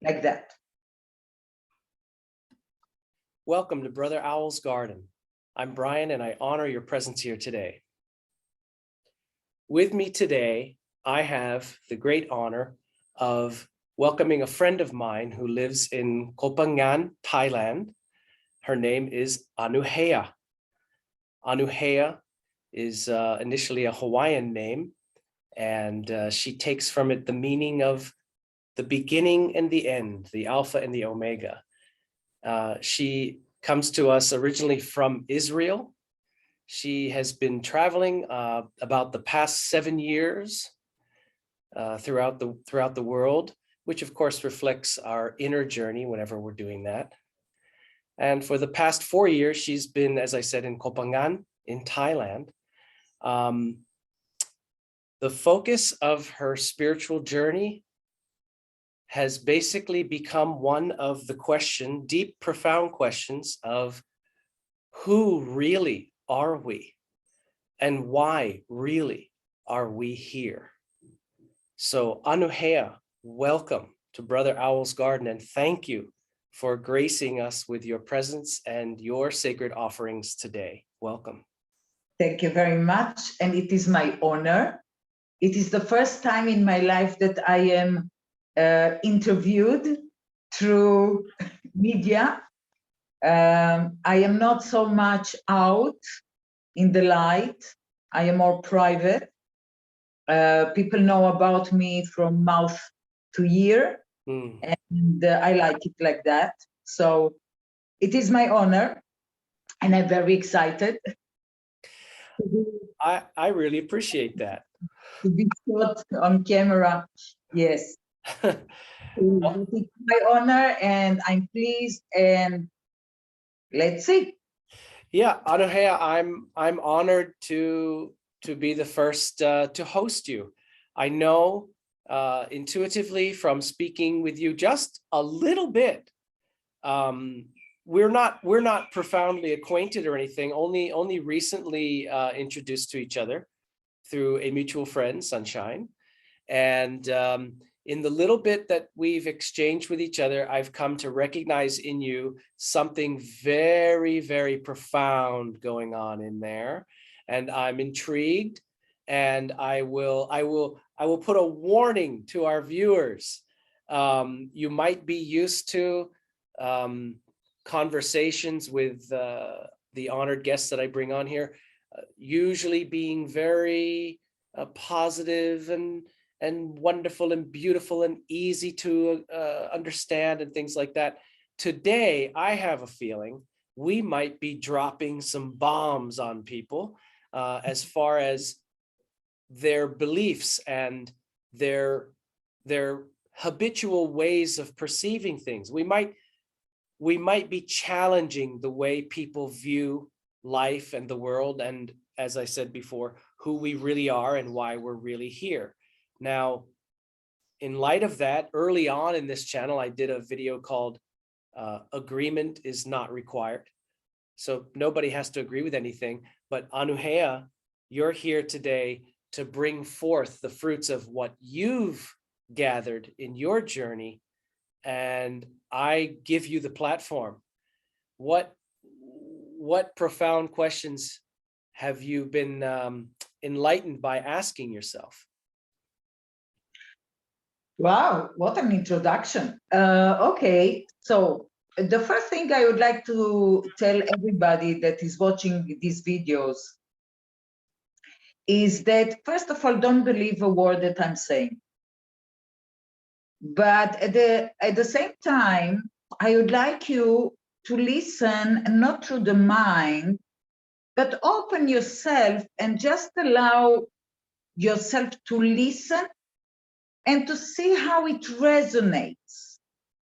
like that. Welcome to Brother Owl's Garden. I'm Brian and I honor your presence here today. With me today, I have the great honor of welcoming a friend of mine who lives in Koh Phangan, Thailand. Her name is ANUHE'A. ANUHE'A is initially a Hawaiian name, and she takes from it the meaning of the beginning and the end, the Alpha and the Omega. She comes to us originally from Israel. She has been traveling about the past 7 years throughout the world, which of course reflects our inner journey whenever we're doing that. And for the past 4 years, she's been, as I said, in Koh Phangan in Thailand. The focus of her spiritual journey has basically become one of the deep, profound questions of who really are we and why really are we here? So ANUHE'A, welcome to Brother Owl's Garden, and thank you for gracing us with your presence and your sacred offerings today. Welcome. Thank you very much. And it is my honor. It is the first time in my life that I am interviewed through media. I am not so much out in the light. I am more private. People know about me from mouth to ear, and I like it like that. So it is my honor, and I'm very excited. I really appreciate that. To be caught on camera, yes. It's my honor, and I'm pleased, and let's see. Yeah, ANUHE'A, I'm honored to be the first to host you. I know intuitively from speaking with you just a little bit. We're not profoundly acquainted or anything. Only recently introduced to each other through a mutual friend, Sunshine, and in the little bit that we've exchanged with each other, I've come to recognize in you something very, very profound going on in there. And I'm intrigued, and I will put a warning to our viewers. You might be used to conversations with the honored guests that I bring on here, usually being very positive and wonderful and beautiful and easy to understand and things like that. Today, I have a feeling we might be dropping some bombs on people as far as their beliefs and their habitual ways of perceiving things. We might be challenging the way people view life and the world, and as I said before, who we really are and why we're really here. Now, in light of that, early on in this channel, I did a video called Agreement is Not Required. So nobody has to agree with anything, but ANUHE'A, you're here today to bring forth the fruits of what you've gathered in your journey, and I give you the platform. What profound questions have you been enlightened by asking yourself? Wow, what an introduction. Okay, so the first thing I would like to tell everybody that is watching these videos is that, first of all, don't believe a word that I'm saying. But at the same time, I would like you to listen not through the mind, but open yourself and just allow yourself to listen and to see how it resonates.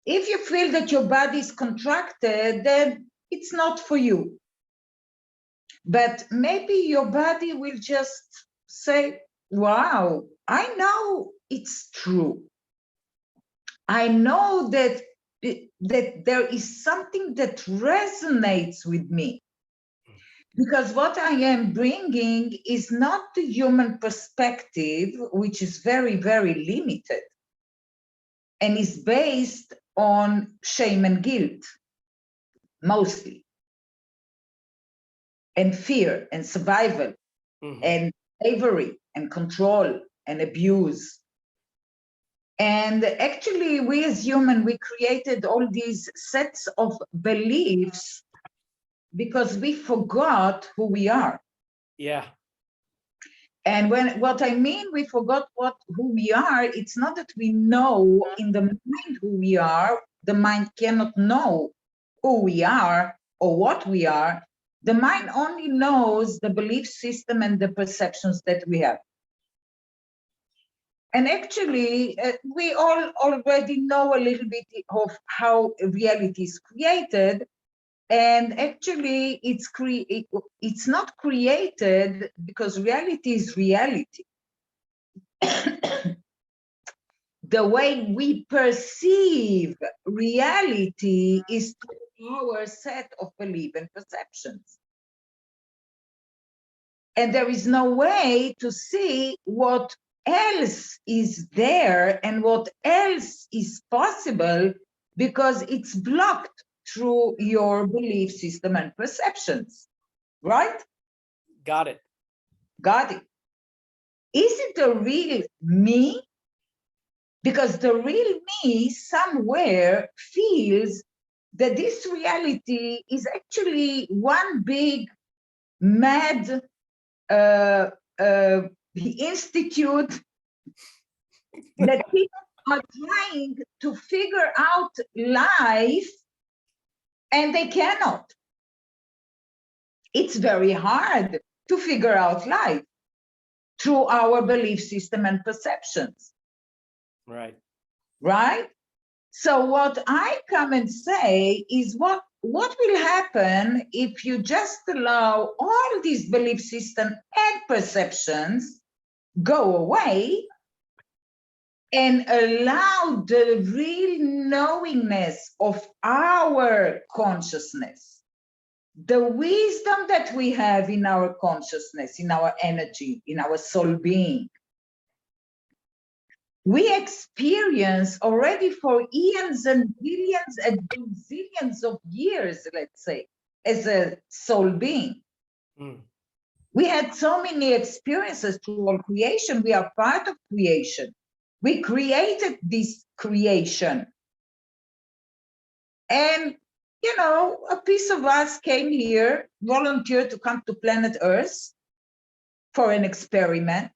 If you feel that your body is contracted, then it's not for you. But maybe your body will just say, wow, I know it's true. I know that there is something that resonates with me. Because what I am bringing is not the human perspective, which is very, very limited. and is based on shame and guilt, mostly, and fear and survival, and slavery and control and abuse. And actually, we as human, we created all these sets of beliefs because we forgot who we are. Yeah. And what I mean, we forgot who we are, it's not that we know in the mind who we are. The mind cannot know who we are or what we are. The mind only knows the belief system and the perceptions that we have. And actually, we all already know a little bit of how reality is created. And actually, it's not created because reality is reality. The way we perceive reality is through our set of belief and perceptions. And there is no way to see what else is there and what else is possible because it's blocked through your belief system and perceptions, right? Got it. Got it. Is it the real me? Because the real me somewhere feels that this reality is actually one big mad institute that people are trying to figure out life and they cannot. It's very hard to figure out life through our belief system and perceptions. Right. Right? So what I come and say is what will happen if you just allow all these belief systems and perceptions go away and allow the real knowingness of our consciousness, the wisdom that we have in our consciousness, in our energy, in our soul being. We experience already for eons and billions and zillions of years, let's say, as a soul being. We had so many experiences through all creation. We are part of creation. We created this creation. And, you know, a piece of us came here, volunteered to come to planet Earth for an experiment.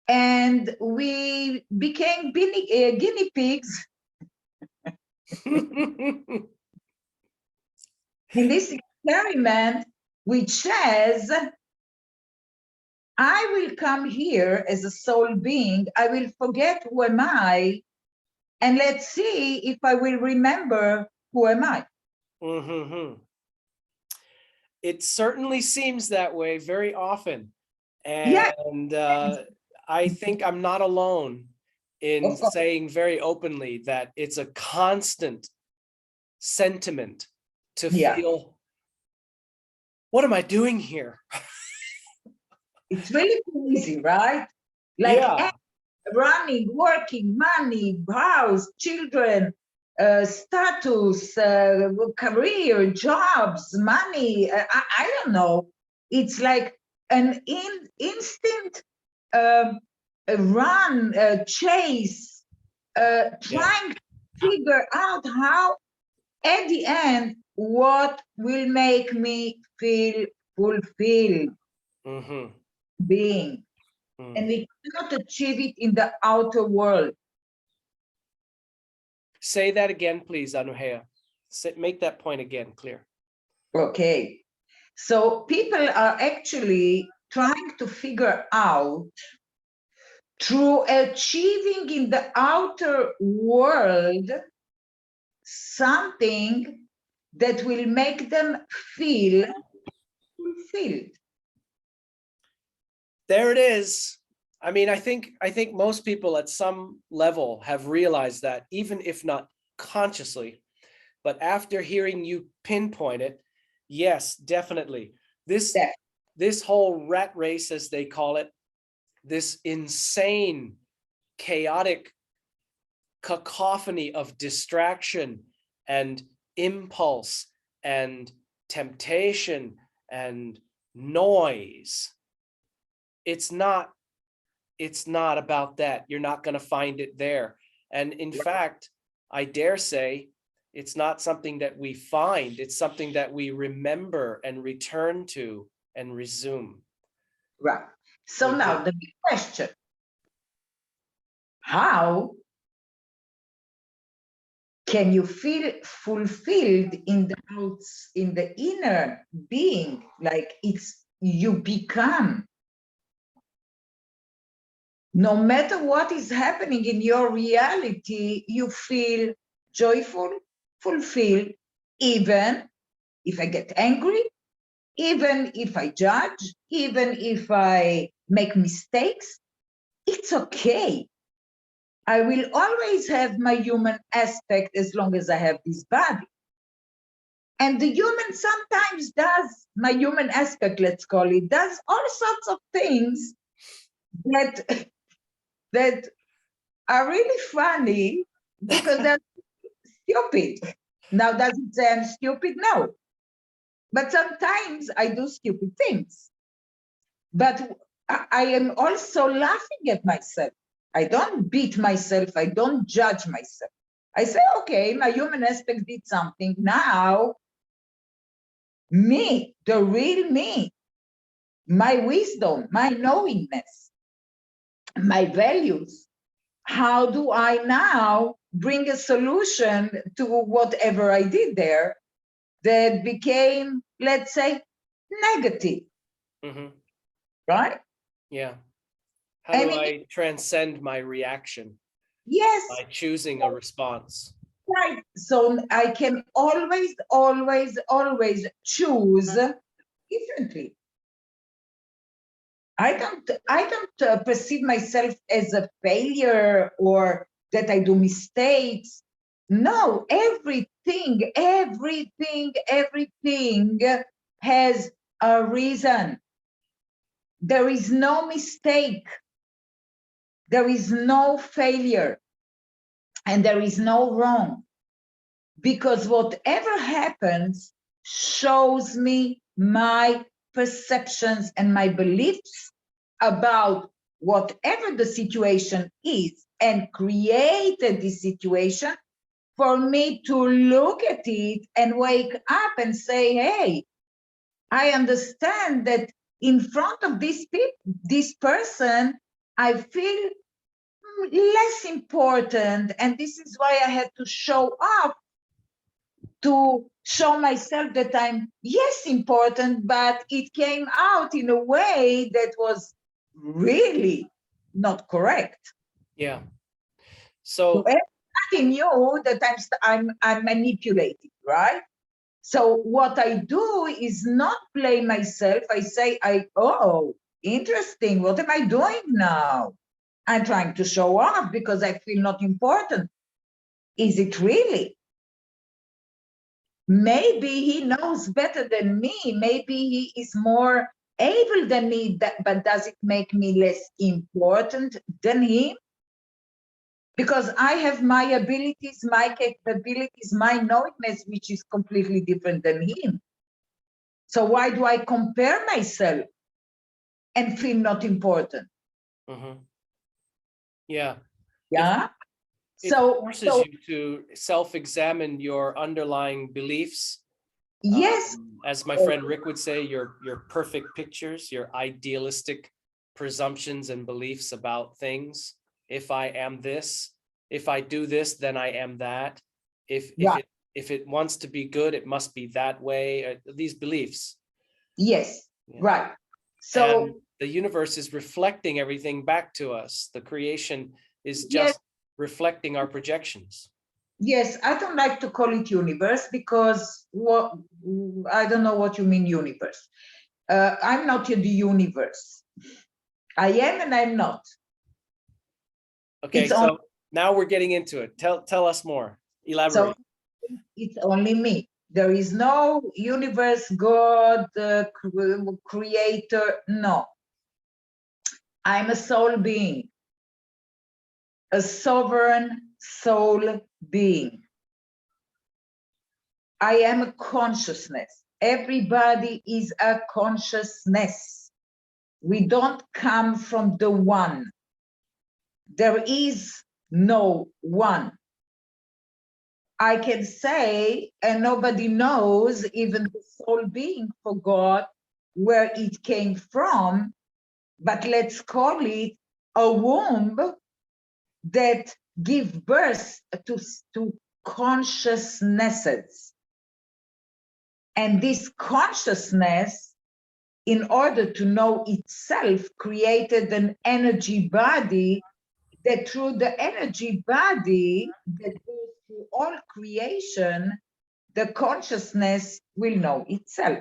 And we became guinea pigs in this experiment, which says, I will come here as a soul being, I will forget who am I, and let's see if I will remember who am I. It certainly seems that way very often. And I think I'm not alone in saying very openly that it's a constant sentiment to feel, what am I doing here? It's really easy, right? Like running, working, money, house, children, status, career, jobs, money, I don't know. It's like an instinct run, chase, trying to figure out how, at the end, what will make me feel fulfilled being. And we cannot achieve it in the outer world. Say that again, please, ANUHE'A. Make that point again clear. Okay. So people are actually trying to figure out through achieving in the outer world something that will make them feel fulfilled. There it is. I mean, I think most people at some level have realized that, even if not consciously, but after hearing you pinpoint it, yes, definitely. This whole rat race, as they call it, this insane, chaotic cacophony of distraction and impulse and temptation and noise. It's not about that. You're not going to find it there. And in fact, I dare say it's not something that we find. It's something that we remember and return to and resume. Right. So now the big question, how can you feel fulfilled in the inner being, like it's you become? No matter what is happening in your reality, you feel joyful, fulfilled, even if I get angry, even if I judge, even if I make mistakes, it's okay. I will always have my human aspect as long as I have this body. And the human sometimes does, my human aspect, let's call it, does all sorts of things that are really funny because they're stupid. Now, does it say I'm stupid? No. But sometimes I do stupid things. But I am also laughing at myself. I don't beat myself. I don't judge myself. I say, okay, my human aspect did something. Now, me, the real me, my wisdom, my knowingness, my values, how do I now bring a solution to whatever I did there that became, let's say, negative, right? Yeah. How do I transcend my reaction? Yes. By choosing a response. Right. So I can always, always, always choose differently. I don't perceive myself as a failure or that I do mistakes. No, everything has a reason. There is no mistake. There is no failure. And there is no wrong. Because whatever happens shows me my perceptions and my beliefs about whatever the situation is, and created this situation for me to look at it and wake up and say, hey, I understand that in front of this person, I feel less important, and this is why I had to show up to show myself that I'm, yes, important, but it came out in a way that was really not correct. Yeah. So everybody knew that I'm manipulating, right? So what I do is not blame myself. I say, oh, interesting. What am I doing now? I'm trying to show up because I feel not important. Is it really? Maybe he knows better than me. Maybe he is more able than me, but does it make me less important than him? Because I have my abilities, my capabilities, my knowingness, which is completely different than him. So why do I compare myself and feel not important? Yeah. Yeah. It forces you to self-examine your underlying beliefs. Yes. As my friend Rick would say, your perfect pictures, your idealistic presumptions and beliefs about things. If I am this, if I do this, then I am that. If it wants to be good, it must be that way. These beliefs. Yes. Yeah. Right. So and the universe is reflecting everything back to us. The creation is just reflecting our projections. Yes, I don't like to call it universe because I don't know what you mean universe. I'm not in the universe. I am and I'm not. Okay, so now we're getting into it. Tell us more. Elaborate. So it's only me. There is no universe, God, creator. No. I'm a soul being, a sovereign soul being. I am a consciousness. Everybody is a consciousness. We don't come from the one. There is no one. I can say, and nobody knows, even the soul being forgot where it came from, but let's call it a womb that give birth to consciousnesses. And this consciousness, in order to know itself, created an energy body that through the energy body that goes through all creation, the consciousness will know itself.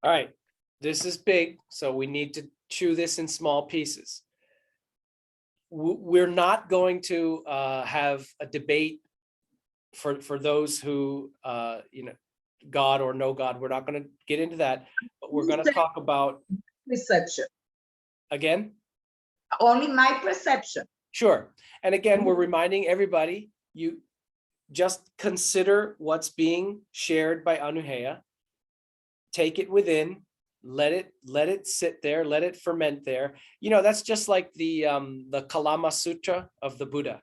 All right, this is big, so we need to chew this in small pieces. We're not going to have a debate for those who, God or no God. We're not going to get into that, but we're going to talk about Perception. Again? Only my perception. Sure. And again, we're reminding everybody, you just consider what's being shared by ANUHE'A, take it within, let it sit there, let it ferment there. That's just like the Kalama Sutra of the Buddha.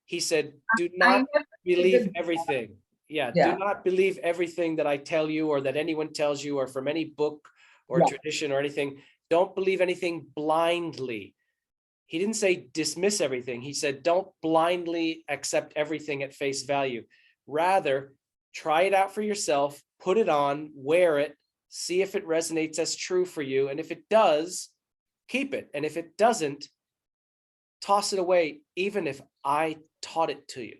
He said, do not believe everything. Yeah, do not believe everything that I tell you or that anyone tells you or from any book or tradition or anything. Don't believe anything blindly. He didn't say dismiss everything. He said, don't blindly accept everything at face value. Rather, try it out for yourself, put it on, wear it, see if it resonates as true for you. And if it does, keep it. And if it doesn't, toss it away, even if I taught it to you.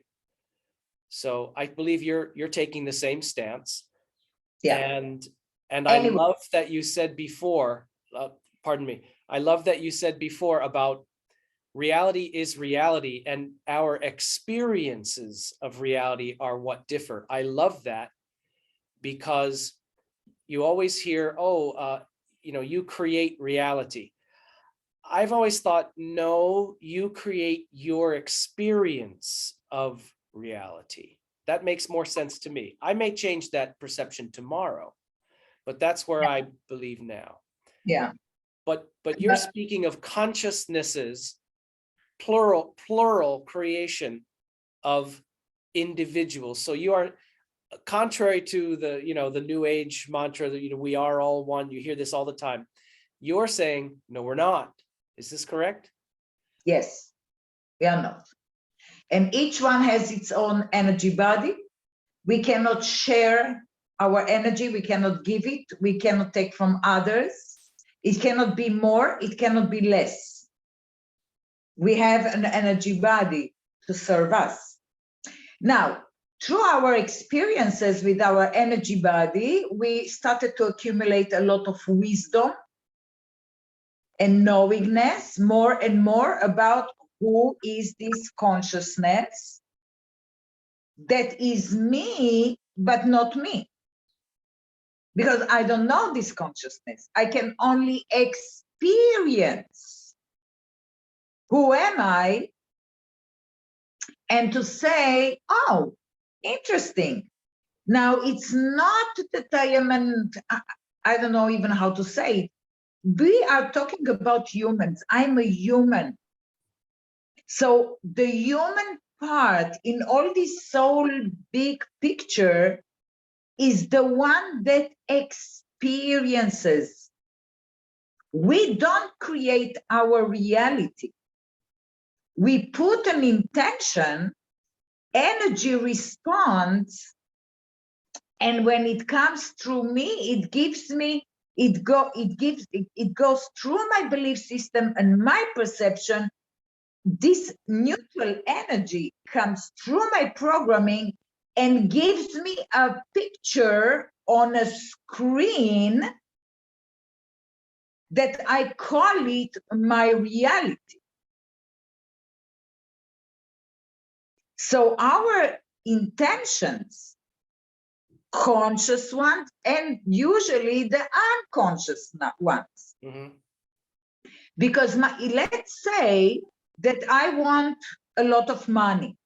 So I believe you're taking the same stance. Yeah. And I love that you said before, pardon me, I love that you said before about reality is reality and our experiences of reality are what differ. I love that because you always hear, you create reality. I've always thought, no, you create your experience of reality. That makes more sense to me. I may change that perception tomorrow, but that's where I believe now. Yeah. But you're speaking of consciousnesses, plural creation of individuals. So you are, contrary to the New Age mantra that we are all one. You hear this all the time. You're saying, no, we're not. Is this correct? Yes, we are not. And each one has its own energy body. We cannot share our energy. We cannot give it. We cannot take from others. It cannot be more. It cannot be less. We have an energy body to serve us. Now, through our experiences with our energy body, we started to accumulate a lot of wisdom and knowingness more and more about who is this consciousness that is me, but not me. Because I don't know this consciousness. I can only experience who am I, and to say, oh, interesting. Now, it's not that I am I don't know even how to say it. We are talking about humans. I'm a human. So the human part in all this soul big picture is the one that experiences. We don't create our reality. We put an intention, energy responds, and when it comes through me, it gives me, it goes through my belief system and my perception. This neutral energy comes through my programming and gives me a picture on a screen that I call it my reality. So our intentions, conscious ones and usually the unconscious ones. Mm-hmm. Because let's say that I want a lot of money.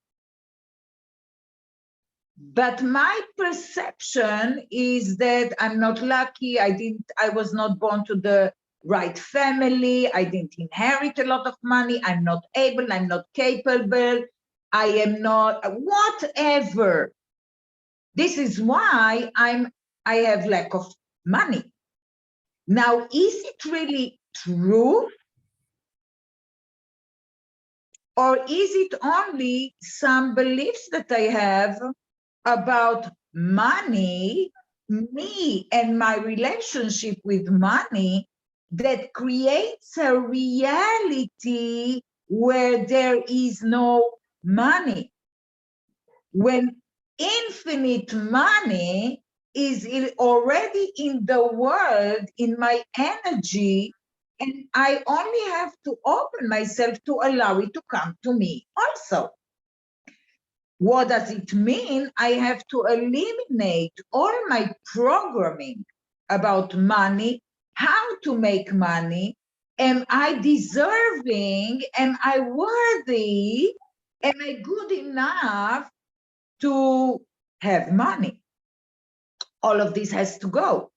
But my perception is that I'm not lucky. I was not born to the right family. I didn't inherit a lot of money. I'm not able, I'm not capable. I am not, whatever. This is why I have lack of money. Now, is it really true? Or is it only some beliefs that I have about money, me and my relationship with money, that creates a reality where there is no money? When infinite money is already in the world, in my energy, and I only have to open myself to allow it to come to me also. What does it mean? I have to eliminate all my programming about money, how to make money. Am I deserving? Am I worthy? Am I good enough to have money? All of this has to go.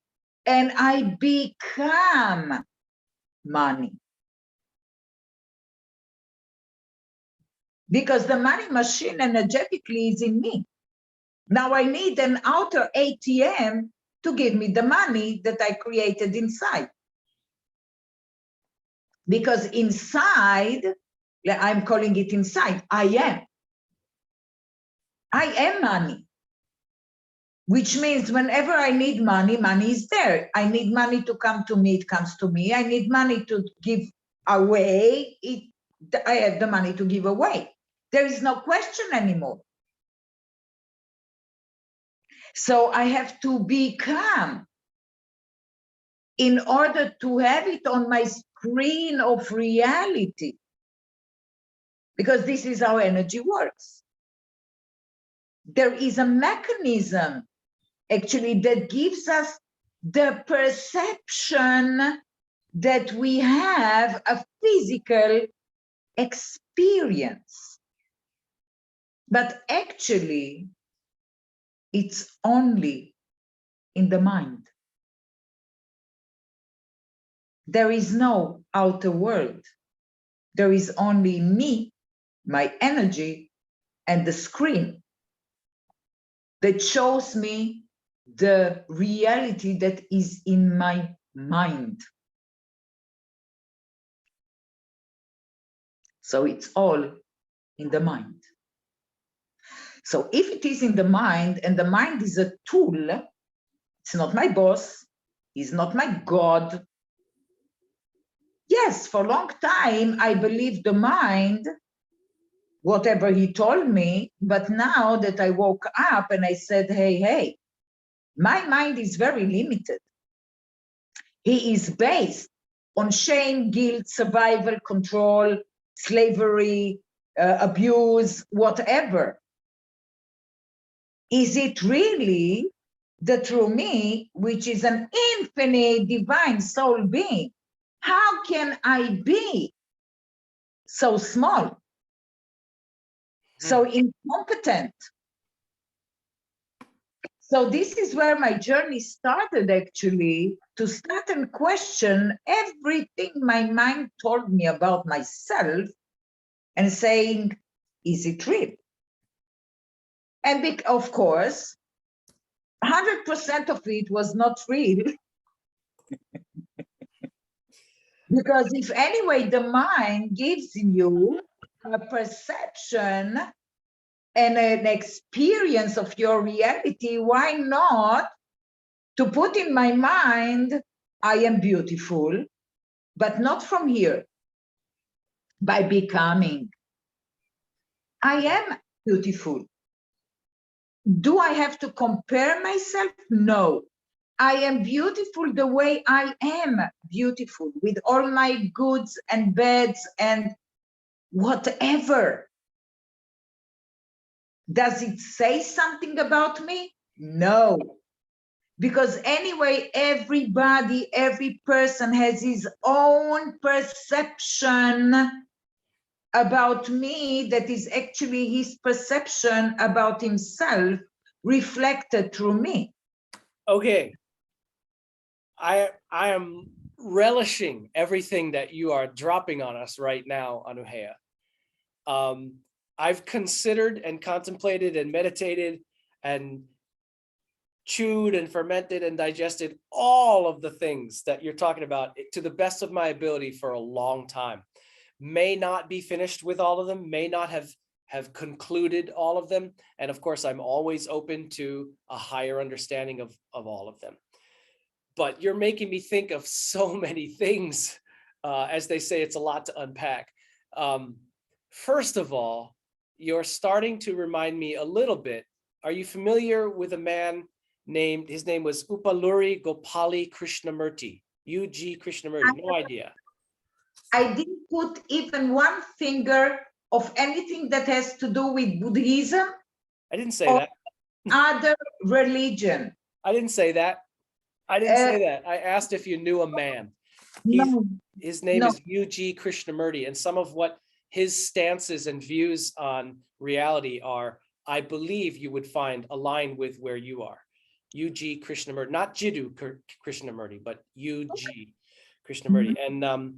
And I become money. Because the money machine energetically is in me. Now I need an outer ATM to give me the money that I created inside. Because inside, I'm calling it inside, I am money. Which means whenever I need money, money is there. I need money to come to me, it comes to me. I need money to give away, I have the money to give away. There is no question anymore. So I have to become, in order to have it on my screen of reality, because this is how energy works. There is a mechanism actually that gives us the perception that we have a physical experience. But actually, it's only in the mind. There is no outer world. There is only me, my energy, and the screen that shows me the reality that is in my mind. So it's all in the mind. So if it is in the mind, and the mind is a tool, it's not my boss, he's not my God. Yes, for a long time, I believed the mind, whatever he told me, but now that I woke up and I said, hey, my mind is very limited. He is based on shame, guilt, survival, control, slavery, abuse, whatever. Is it really the true me, which is an infinite divine soul being? How can I be so small, so incompetent? So this is where my journey started, actually, to start and question everything my mind told me about myself and saying, is it real? And of course, 100% of it was not real. Because if anyway, the mind gives you a perception and an experience of your reality, why not to put in my mind, I am beautiful, but not from here, by becoming. I am beautiful. Do I have to compare myself? No. I am beautiful the way I am beautiful, with all my goods and bads and whatever. Does it say something about me? No. Because anyway, everybody, every person has his own perception about me that is actually his perception about himself reflected through me. Okay. I am relishing everything that you are dropping on us right now, ANUHE'A. I've considered and contemplated and meditated and chewed and fermented and digested all of the things that you're talking about to the best of my ability for a long time. May not be finished with all of them, may not have concluded all of them. And of course, I'm always open to a higher understanding of all of them. But you're making me think of so many things. As they say, it's a lot to unpack. First of all, you're starting to remind me a little bit. Are you familiar with a man named, his name was Upalluri Gopali Krishnamurti, UG Krishnamurti? No idea. I didn't put even one finger of anything that has to do with Buddhism. I didn't say or that. Other religion. I didn't say that. I didn't say that. I asked if you knew a man. No, His name no. is UG Krishnamurti, and some of what his stances and views on reality are, I believe you would find aligned with where you are. UG Krishnamurti, not Jiddu Krishnamurti, but UG Krishnamurti. And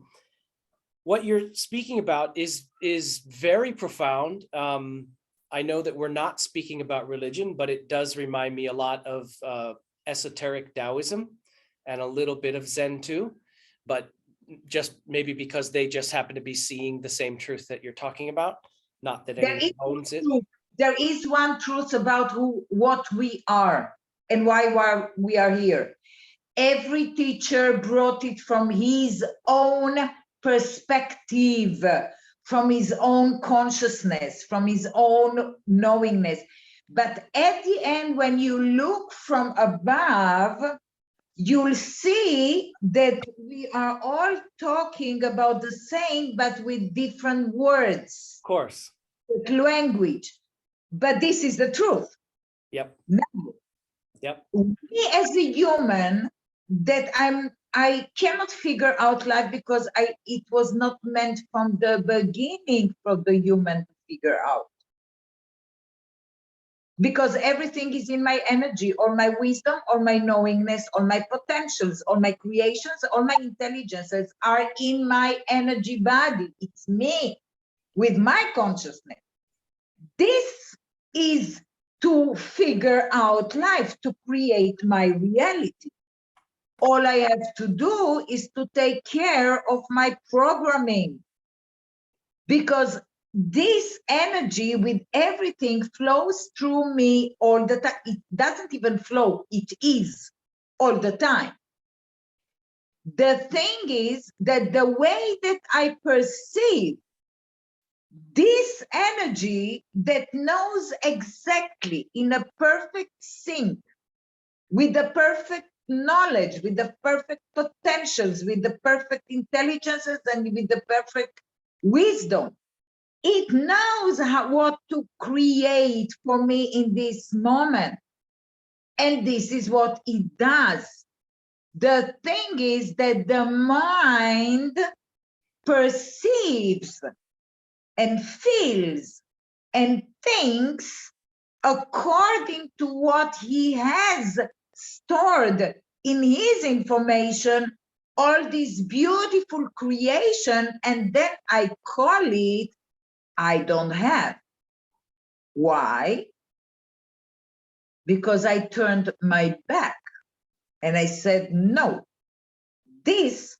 what you're speaking about is very profound. I know that we're not speaking about religion, but it does remind me a lot of esoteric Taoism and a little bit of Zen too, but just maybe because they just happen to be seeing the same truth that you're talking about, not that anyone owns it. There is one truth about what we are and why we are here. Every teacher brought it from his own perspective, from his own consciousness, from his own knowingness. But at the end, when you look from above, you'll see that we are all talking about the same, but with different words. Of course. With language. But this is the truth. Yep. Now, yep. Me as a human, that I cannot figure out life because it was not meant from the beginning for the human to figure out. Because everything is in my energy, or my wisdom, or my knowingness, or my potentials, or my creations, or my intelligences are in my energy body. It's me with my consciousness. This is to figure out life, to create my reality. All I have to do is to take care of my programming, because this energy with everything flows through me all the time. It doesn't even flow, it is all the time. The thing is that the way that I perceive this energy that knows exactly in a perfect sync with the perfect knowledge, with the perfect potentials, with the perfect intelligences, and with the perfect wisdom. It knows what to create for me in this moment. And this is what it does. The thing is that the mind perceives and feels and thinks according to what he has stored in his information, all this beautiful creation, and then I call it I don't have. Why? Because I turned my back and I said, no, this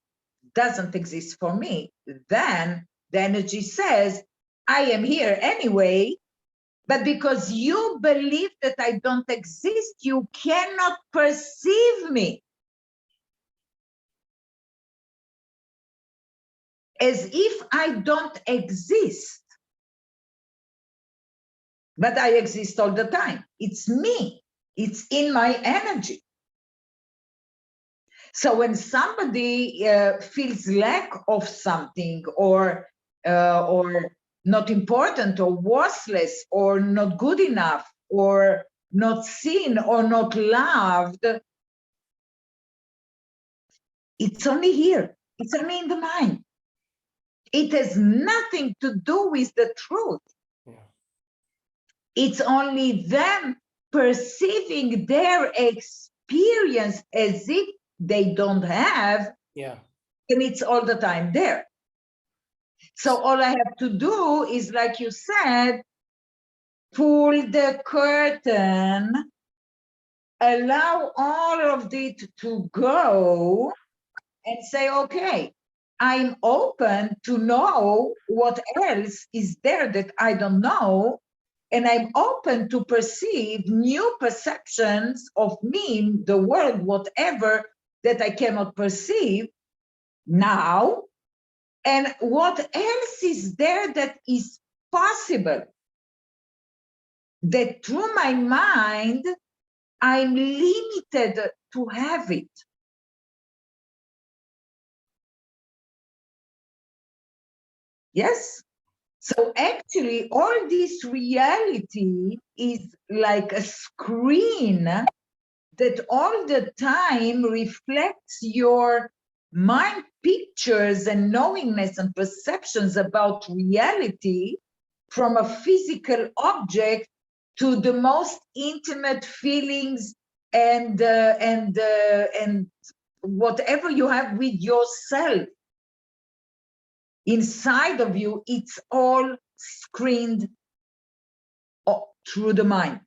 doesn't exist for me. Then the energy says, I am here anyway, but because you believe that I don't exist, you cannot perceive me. As if I don't exist. But I exist all the time. It's me. It's in my energy. So when somebody feels lack of something, or not important, or worthless, or not good enough, or not seen, or not loved, it's only here. It's only in the mind. It has nothing to do with the truth. Yeah. It's only them perceiving their experience as if they don't have, Yeah. and it's all the time there. So all I have to do is, like you said, pull the curtain, allow all of it to go, and say, okay, I'm open to know what else is there that I don't know. And I'm open to perceive new perceptions of me, the world, whatever that I cannot perceive now. And what else is there that is possible? That through my mind, I'm limited to have it. Yes? So actually, all this reality is like a screen that all the time reflects your mind pictures and knowingness and perceptions about reality, from a physical object to the most intimate feelings and whatever you have with yourself. Inside of you, it's all screened through the mind.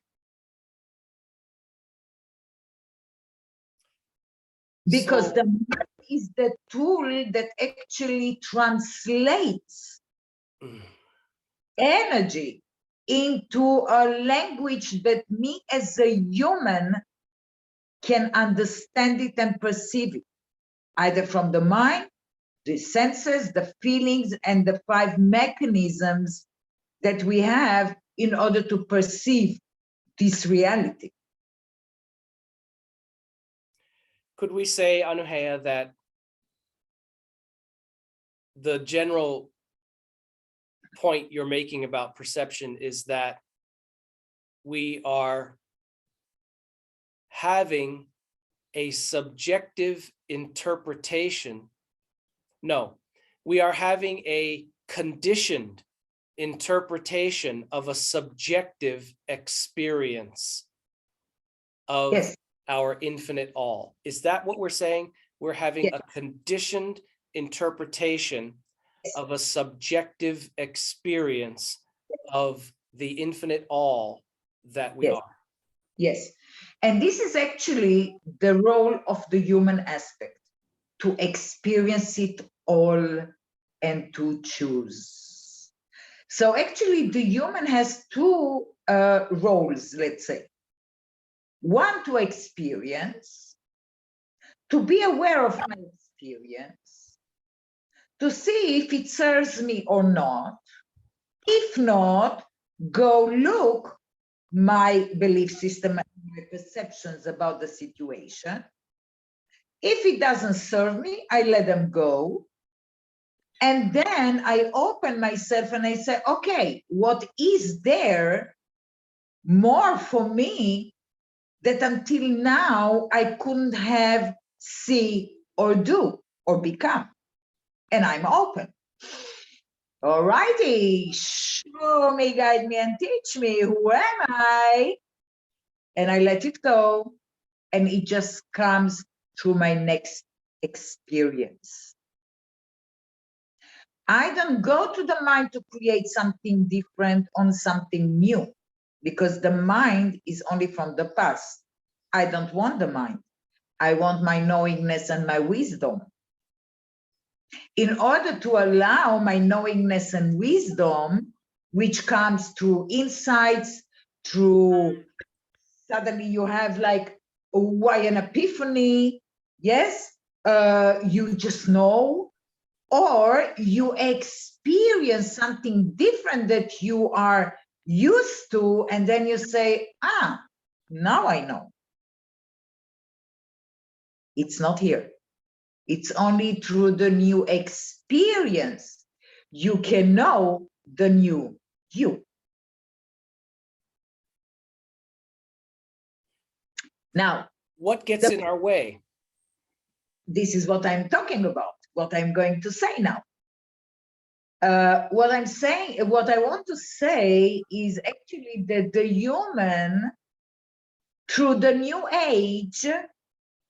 Because the mind is the tool that actually translates energy into a language that me as a human can understand it and perceive it, either from the mind, the senses, the feelings, and the 5 mechanisms that we have in order to perceive this reality. Could we say, ANUHE'A, that the general point you're making about perception is that we are having a subjective interpretation? No, we are having a conditioned interpretation of a subjective experience of Yes. our infinite all. Is that what we're saying? We're having Yes. a conditioned interpretation of a subjective experience of the infinite all that we are. Yes. And this is actually the role of the human aspect, to experience it all and to choose. So actually the human has 2 roles, let's say. One, to experience, to be aware of my experience, to see if it serves me or not. If not, go look my belief system and my perceptions about the situation. If it doesn't serve me, I let them go. And then I open myself and I say, okay, what is there more for me that until now I couldn't have, see, or do, or become? And I'm open. All righty, show me, guide me, and teach me. Who am I? And I let it go. And it just comes through my next experience. I don't go to the mind to create something different on something new, because the mind is only from the past. I don't want the mind. I want my knowingness and my wisdom. In order to allow my knowingness and wisdom, which comes through insights, through suddenly you have like, why an epiphany? Yes, you just know, or you experience something different that you are used to, and then you say, ah, now I know. It's not here. It's only through the new experience you can know the new you. Now, what gets in our way? This is what I'm talking about, what I'm going to say now. What I'm saying, what I want to say is actually that the human, through the new age,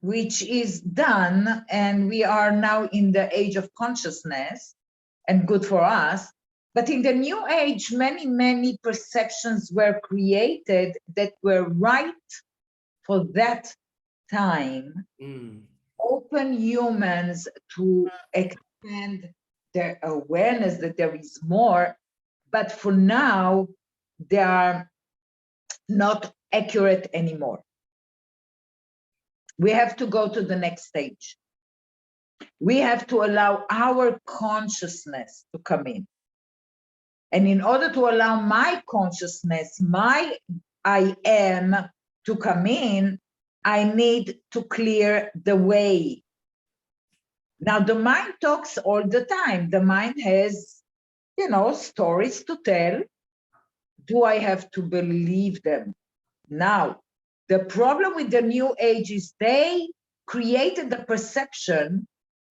which is done, and we are now in the age of consciousness, and good for us. But in the new age, many perceptions were created that were right for that time. Open humans to expand their awareness that there is more, but for now, they are not accurate anymore. We have to go to the next stage. We have to allow our consciousness to come in. And in order to allow my consciousness, my I am to come in, I need to clear the way. Now, the mind talks all the time. The mind has, stories to tell. Do I have to believe them? Now, the problem with the new age is they created the perception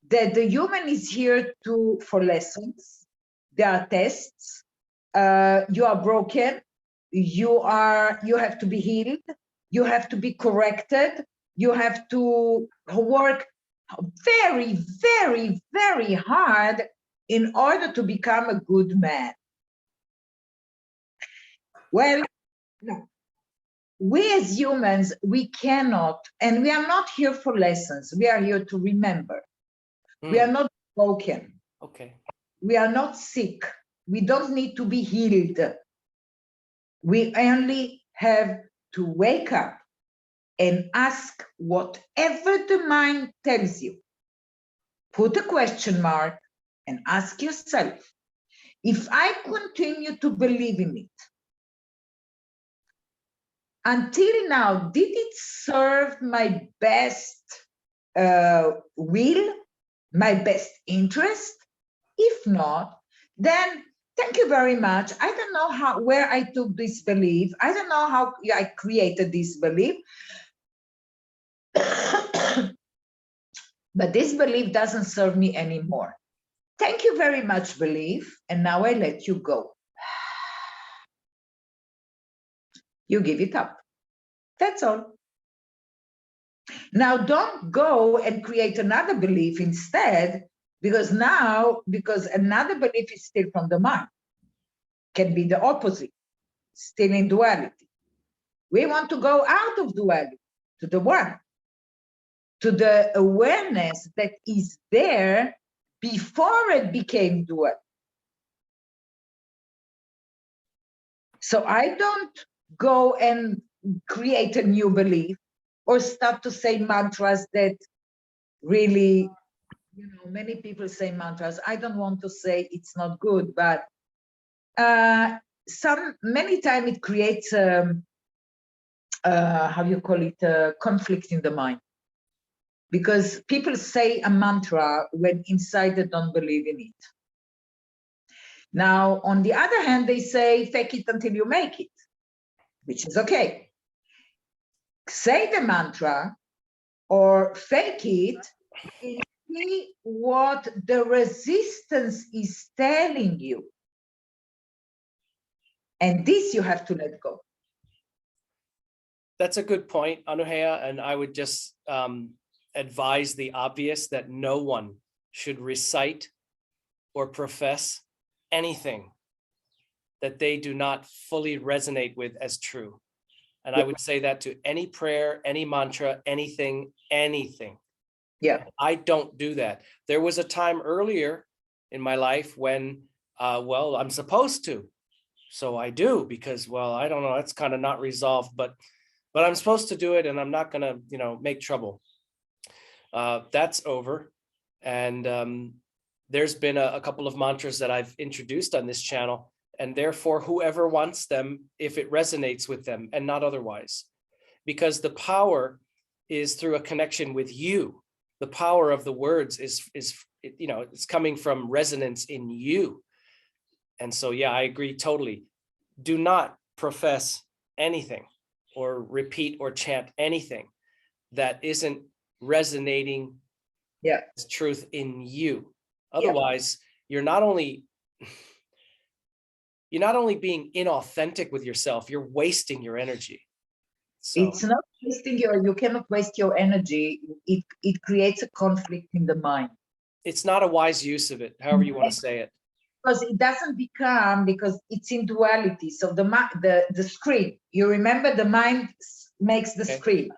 that the human is here for lessons. There are tests. You are broken. You have to be healed. You have to be corrected. You have to work very, very, very hard in order to become a good man. Well, no. We as humans, we cannot, and we are not here for lessons. We are here to remember. We are not broken. Okay. We are not sick. We don't need to be healed. We only have to wake up and ask whatever the mind tells you. Put a question mark and ask yourself, if I continue to believe in it, until now, did it serve my best will, my best interest? If not, then thank you very much. I don't know where I took this belief. I don't know how I created this belief. But this belief doesn't serve me anymore. Thank you very much, belief. And now I let you go. You give it up. That's all. Now, don't go and create another belief instead, because another belief is still from the mind. Can be the opposite, still in duality. We want to go out of duality to the one, to the awareness that is there before it became dual. So I don't go and create a new belief or start to say mantras that really, many people say mantras. I don't want to say it's not good, but many times it creates conflict in the mind, because people say a mantra when inside they don't believe in it. Now, on the other hand, they say fake it until you make it, which is okay. Say the mantra or fake it and see what the resistance is telling you. And this you have to let go. That's a good point, ANUHE'A, and I would just advise the obvious that no one should recite or profess anything that they do not fully resonate with as true. And I would say that to any prayer, any mantra, anything. Yeah. I don't do that. There was a time earlier in my life when, I'm supposed to. So I do, because, I don't know, that's kind of not resolved, but I'm supposed to do it, and I'm not going to, make trouble. That's over. And there's been a couple of mantras that I've introduced on this channel, and therefore whoever wants them, if it resonates with them and not otherwise, because the power is through a connection with you. The power of the words is it's coming from resonance in you. And so, yeah, I agree totally. Do not profess anything or repeat or chant anything that isn't resonating as truth in you. Otherwise, you're not only you're not only being inauthentic with yourself, you're wasting your energy. So It's not wasting you cannot waste your energy. It creates a conflict in the mind. it's not a wise use of it, however you want to say it. Because it doesn't become, because it's in duality. So the screen, you remember the mind makes the screen.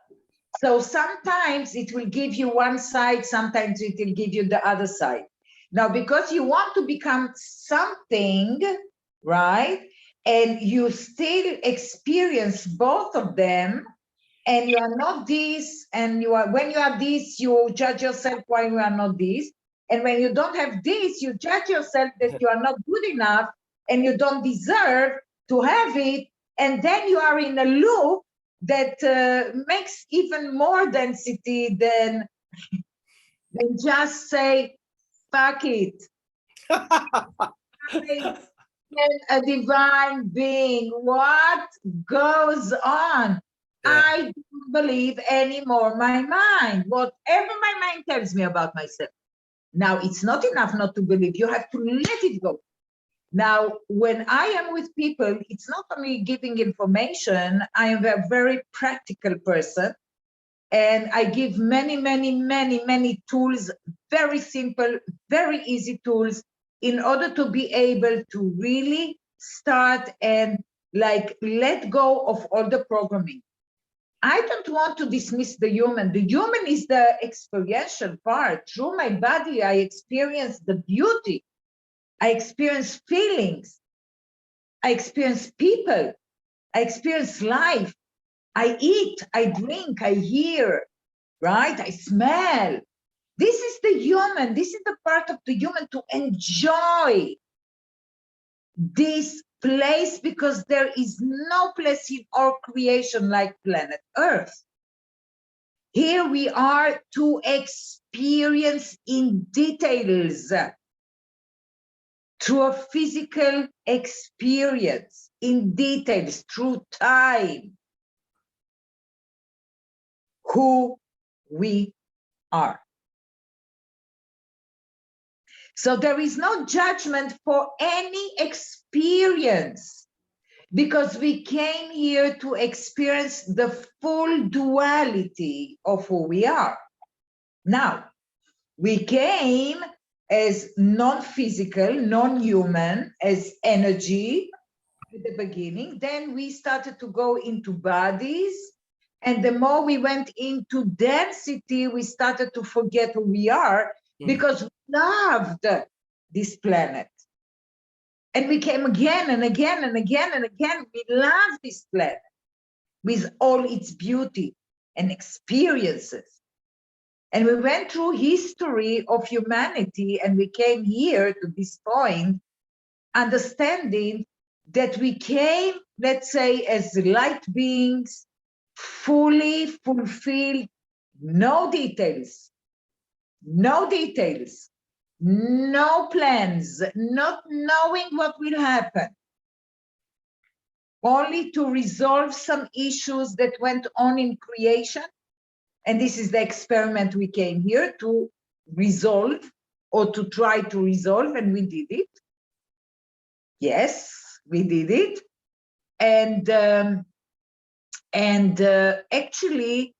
So sometimes it will give you one side, sometimes it will give you the other side. Now, because you want to become something, right? And you still experience both of them, and you are not this, and when you are this, you judge yourself why you are not this. And when you don't have this, you judge yourself that you are not good enough and you don't deserve to have it. And then you are in a loop that makes even more density than just say, fuck it. A divine being, what goes on? Yeah. I don't believe anymore my mind, whatever my mind tells me about myself. Now, it's not enough not to believe, you have to let it go. Now, when I am with people, it's not only giving information, I am a very practical person, and I give many tools, very simple, very easy tools, in order to be able to really start and like let go of all the programming. I don't want to dismiss the human. The human is the experiential part. Through my body, I experience the beauty. I experience feelings. I experience people. I experience life. I eat, I drink, I hear, right? I smell. This is the human. This is the part of the human to enjoy this place, because there is no place in our creation like planet Earth. Here we are to experience in details, through a physical experience, in details, through time, who we are. So there is no judgment for any experience, because we came here to experience the full duality of who we are. Now, we came as non-physical, non-human, as energy at the beginning. Then we started to go into bodies. And the more we went into density, we started to forget who we are, because we loved this planet. And we came again and again and again and again. We love this planet with all its beauty and experiences. And we went through history of humanity, and we came here to this point, understanding that we came, let's say, as light beings, fully fulfilled, no details, no plans, not knowing what will happen, only to resolve some issues that went on in creation. And this is the experiment we came here to resolve, or to try to resolve, and we did it. Yes, we did it. And actually,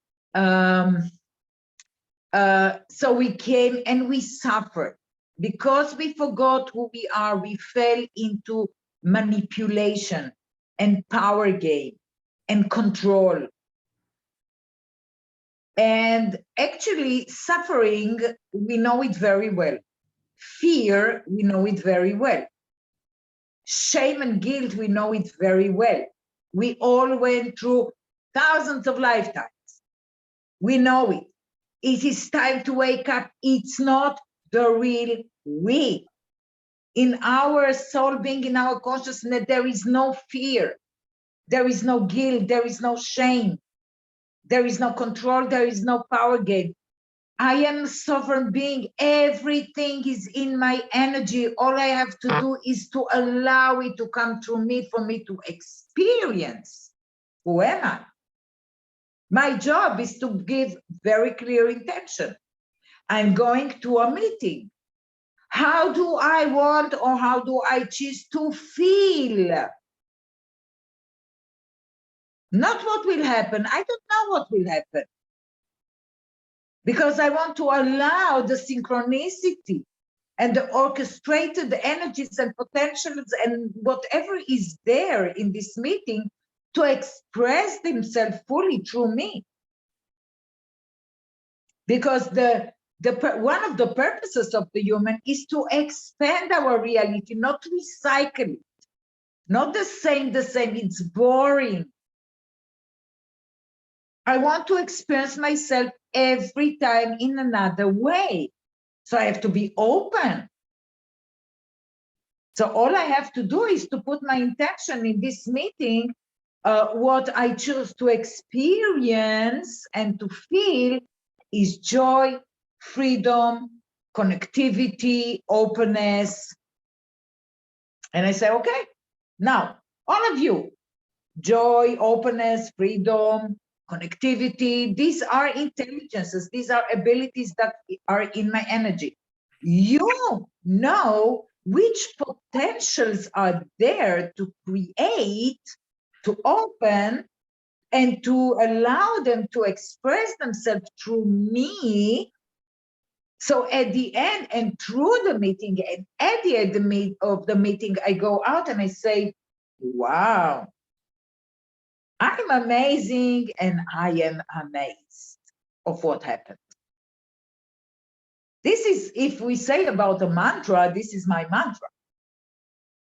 so we came and we suffered. Because we forgot who we are, we fell into manipulation and power game and control. And actually, suffering, we know it very well. Fear, we know it very well. Shame and guilt, we know it very well. We all went through thousands of lifetimes. We know it. It is time to wake up. It's not the real we. In our soul being, in our consciousness, there is no fear. There is no guilt. There is no shame. There is no control. There is no power game. I am a sovereign being. Everything is in my energy. All I have to do is to allow it to come through me, for me to experience who am I. My job is to give very clear intention. I'm going to a meeting. How do I want or how do I choose to feel? Not what will happen. I don't know what will happen. Because I want to allow the synchronicity and the orchestrated energies and potentials and whatever is there in this meeting to express themselves fully through me. Because one of the purposes of the human is to expand our reality, not to recycle it. Not the same, it's boring. I want to experience myself every time in another way. So I have to be open. So all I have to do is to put my intention in this meeting, what I choose to experience and to feel is joy, freedom, connectivity, openness. And I say, okay, now, all of you, joy, openness, freedom, connectivity, these are intelligences, these are abilities that are in my energy. You know which potentials are there to create, to open, and to allow them to express themselves through me. So at the end and through the meeting, and at the end of the meeting, I go out and I say, wow, I'm amazing and I am amazed of what happened. This is, if we say about a mantra, this is my mantra.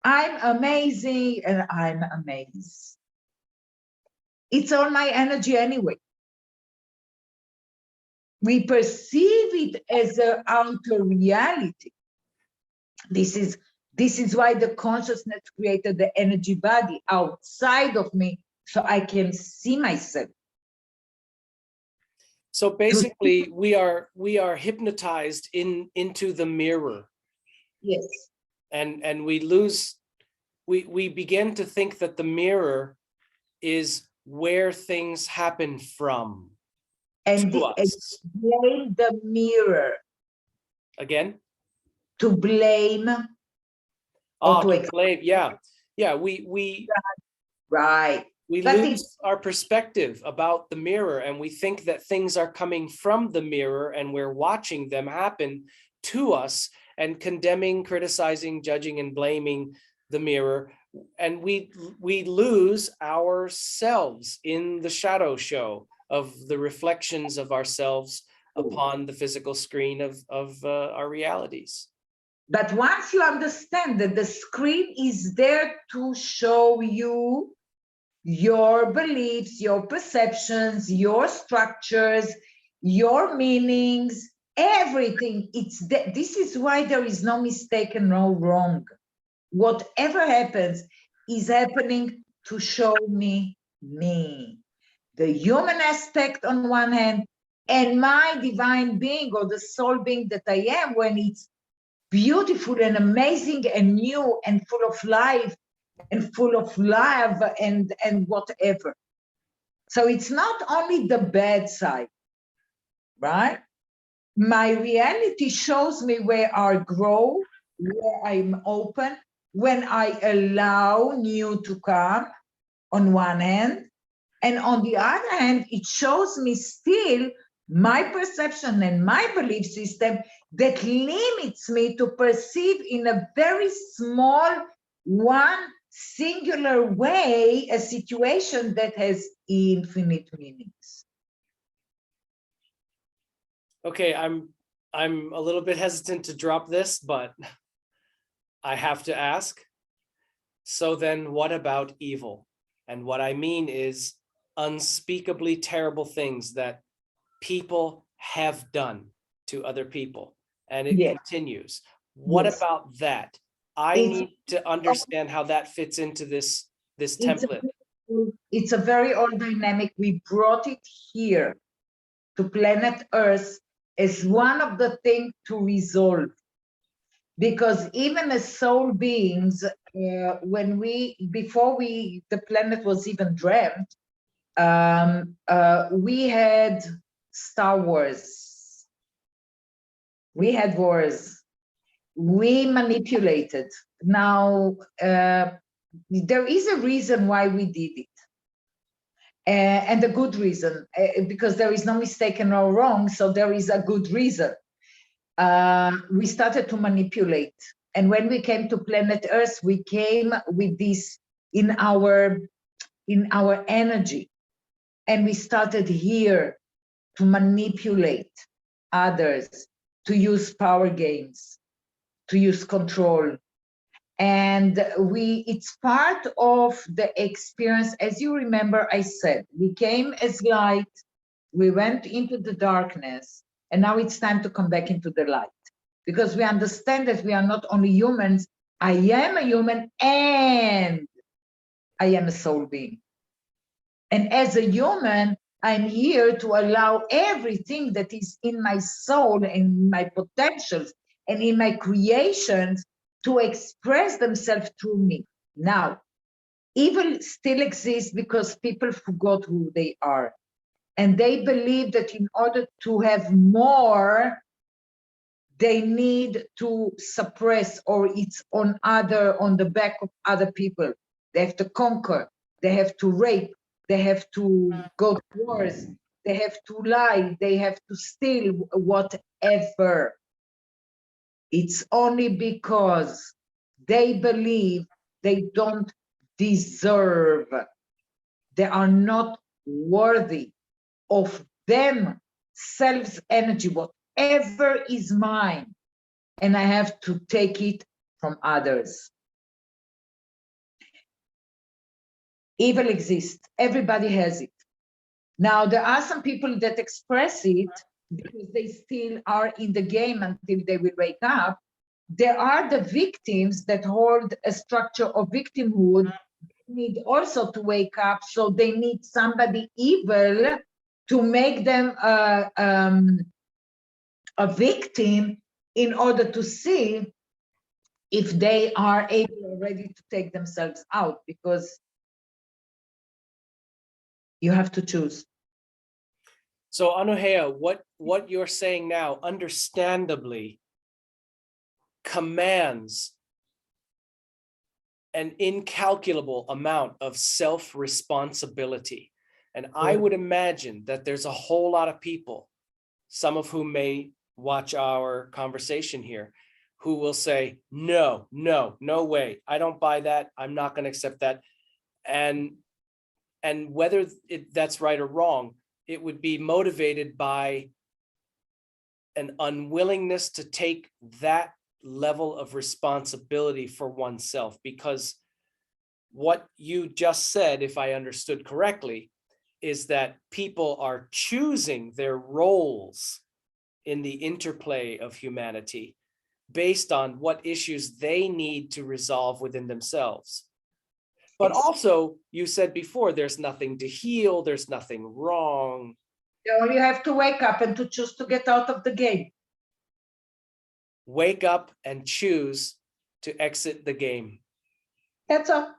I'm amazing and I'm amazed. It's all my energy anyway. We perceive it as an outer reality. This is why the consciousness created the energy body outside of me, so I can see myself. So basically, we are hypnotized into the mirror. Yes. And we begin to think that the mirror is where things happen from. And blame the mirror. Again? To blame. To blame, yeah. Yeah, right. We lose our perspective about the mirror, and we think that things are coming from the mirror and we're watching them happen to us and condemning, criticizing, judging, and blaming the mirror. And we lose ourselves in the shadow show of the reflections of ourselves upon the physical screen of our realities. But once you understand that the screen is there to show you your beliefs, your perceptions, your structures, your meanings, everything, this is why there is no mistake and no wrong. Whatever happens is happening to show me, the human aspect on one hand, and my divine being or the soul being that I am, when it's beautiful and amazing and new and full of life and full of love and whatever. So it's not only the bad side, right? My reality shows me where I grow, where I'm open, when I allow new to come on one hand, and on the other hand, it shows me still my perception and my belief system that limits me to perceive in a very small, one singular way, a situation that has infinite meanings. Okay, I'm a little bit hesitant to drop this, but I have to ask. So then what about evil? And what I mean is unspeakably terrible things that people have done to other people, and it continues. What about that? I need to understand how that fits into this template. It's a very old dynamic. We brought it here to planet Earth as one of the things to resolve. Because even as soul beings, before the planet was even dreamt, we had Star Wars. We had wars. we manipulated. Now, there is a reason why we did it. And a good reason, because there is no mistaken or wrong, so there is a good reason. We started to manipulate. And when we came to planet Earth, we came with this in our energy. And we started here to manipulate others, to use power games, to use control. And it's part of the experience. As you remember, I said, we came as light, we went into the darkness, and now it's time to come back into the light. Because we understand that we are not only humans, I am a human and I am a soul being. And as a human, I'm here to allow everything that is in my soul and my potentials and in my creations to express themselves through me. Now, evil still exists because people forgot who they are. And they believe that in order to have more, they need to suppress, or it's on the back of other people. They have to conquer, they have to rape, they have to go to wars, they have to lie, they have to steal, whatever. It's only because they believe they don't deserve, they are not worthy of themselves energy, whatever is mine, and I have to take it from others. Evil exists, everybody has it. Now, there are some people that express it because they still are in the game until they will wake up. There are the victims that hold a structure of victimhood, need also to wake up, so they need somebody evil to make them a victim in order to see if they are able already to take themselves out, because you have to choose. So ANUHE'A, what you're saying now, understandably, commands an incalculable amount of self-responsibility. And I would imagine that there's a whole lot of people, some of whom may watch our conversation here, who will say, no, no, no way. I don't buy that. I'm not going to accept that. And whether that's right or wrong, it would be motivated by an unwillingness to take that level of responsibility for oneself. Because what you just said, if I understood correctly, is that people are choosing their roles in the interplay of humanity based on what issues they need to resolve within themselves. But also, you said before, there's nothing to heal, there's nothing wrong. You have to wake up and to choose to get out of the game. Wake up and choose to exit the game. That's all.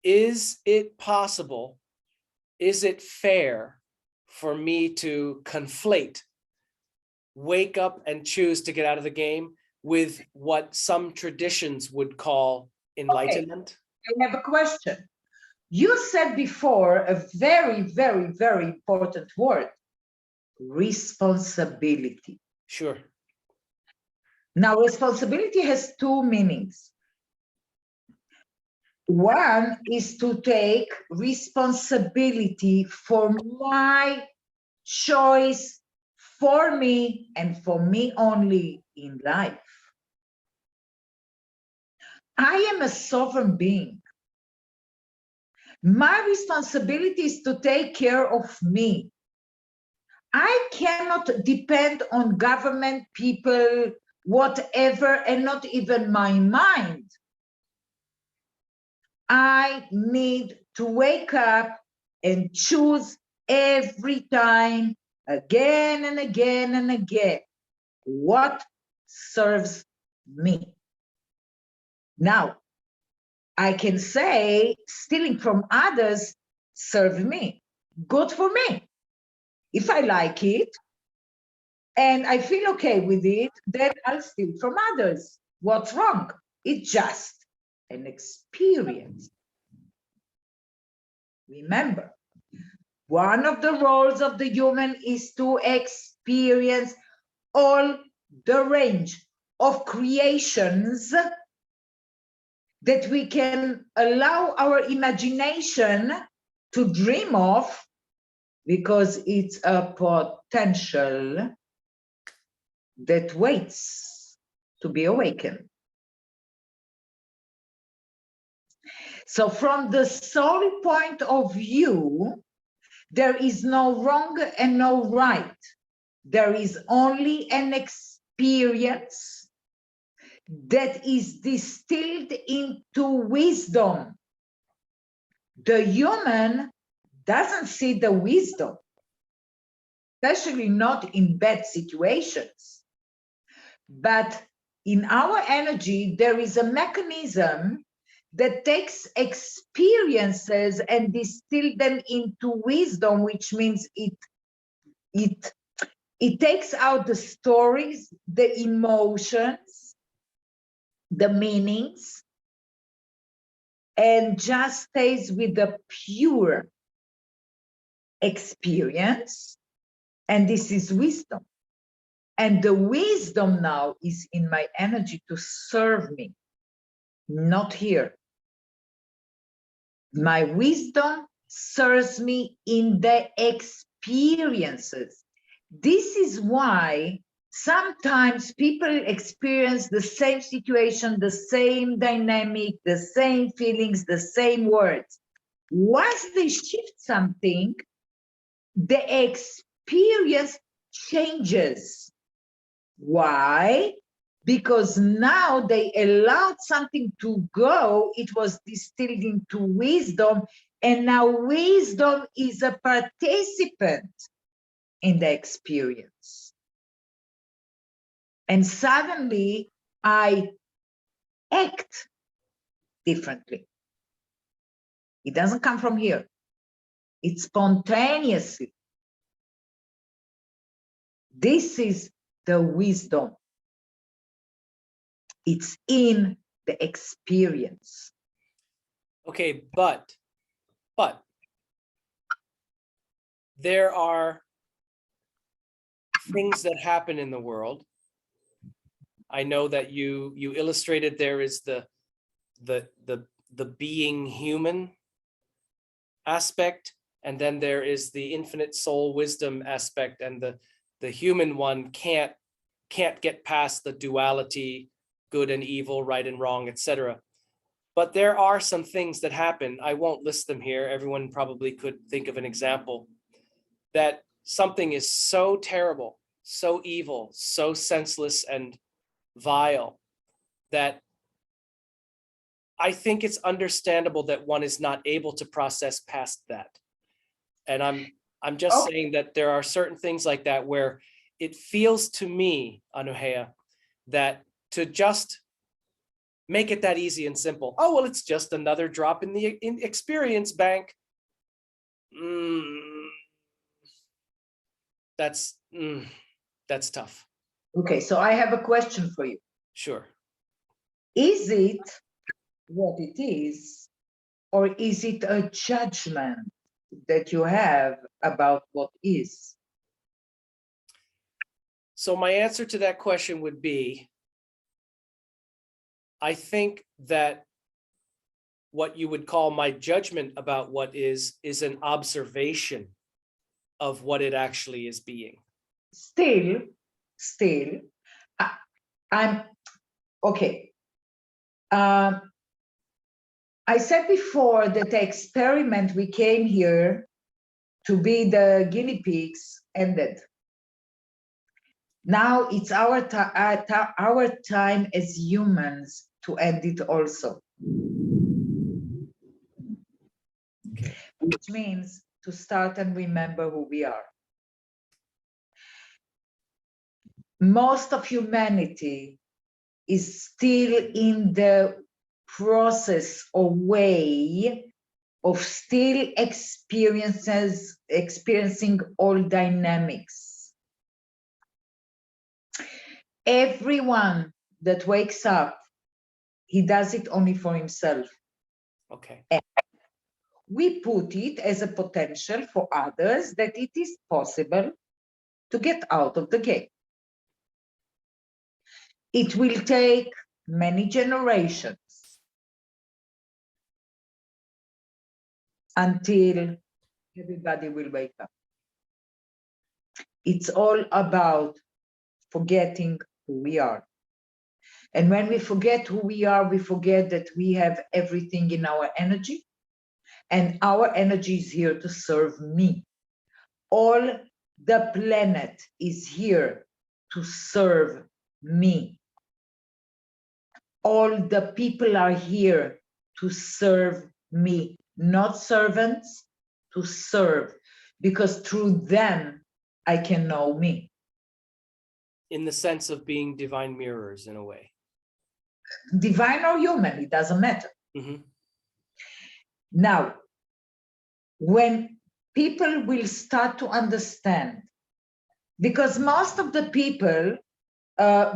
Is it possible, is it fair for me to conflate wake up and choose to get out of the game with what some traditions would call enlightenment? Okay. I have a question. You said before a very, very, very important word: responsibility. Sure. Now, responsibility has two meanings. One is to take responsibility for my choice, for me and for me only in life. I am a sovereign being. My responsibility is to take care of me. I cannot depend on government, people, whatever, and not even my mind. I need to wake up and choose every time, again and again and again, what serves me. Now, I can say stealing from others serves me. Good for me. If I like it, and I feel okay with it, then I'll steal from others. What's wrong? It's just an experience. Remember, one of the roles of the human is to experience all the range of creations that we can allow our imagination to dream of, because it's a potential that waits to be awakened. So from the soul point of view, there is no wrong and no right. There is only an experience that is distilled into wisdom. The human doesn't see the wisdom, especially not in bad situations. But in our energy, there is a mechanism that takes experiences and distill them into wisdom, which means it takes out the stories, the emotions, the meanings, and just stays with the pure experience. And this is wisdom. And the wisdom now is in my energy to serve me, not here. My wisdom serves me in the experiences. This is why sometimes people experience the same situation, the same dynamic, the same feelings, the same words. Once they shift something, the experience changes. Why? Because now they allowed something to go, it was distilled into wisdom, and now wisdom is a participant in the experience. And suddenly I act differently. It doesn't come from here. It's spontaneously. This is the wisdom. It's in the experience. Okay, but there are things that happen in the world. I know that you illustrated there is the being human aspect, and then there is the infinite soul wisdom aspect, and the human one can't get past the duality, good and evil, right and wrong, etc. But there are some things that happen. I won't list them here. Everyone probably could think of an example that something is so terrible, so evil, so senseless and vile that I think it's understandable that one is not able to process past that. And I'm just saying that there are certain things like that where it feels to me, ANUHE'A, that to just make it that easy and simple. Oh, well, it's just another drop in the experience bank. That's tough. Okay, so I have a question for you. Sure. Is it what it is, or is it a judgment that you have about what is? So my answer to that question would be, I think that what you would call my judgment about what is an observation of what it actually is being. Still, I'm okay. I said before that the experiment we came here to be the guinea pigs ended. Now it's our time as humans to end it also. Okay. Which means to start and remember who we are. Most of humanity is still in the process or way of still experiencing all dynamics. Everyone that wakes up, he does it only for himself. Okay. And we put it as a potential for others that it is possible to get out of the game. It will take many generations until everybody will wake up. It's all about forgetting who we are. And when we forget who we are, we forget that we have everything in our energy, and our energy is here to serve me. All the planet is here to serve me. All the people are here to serve me, not servants, to serve, because through them I can know me. In the sense of being divine mirrors in a way. Divine or human, it doesn't matter. Mm-hmm. Now, when people will start to understand, because most of the people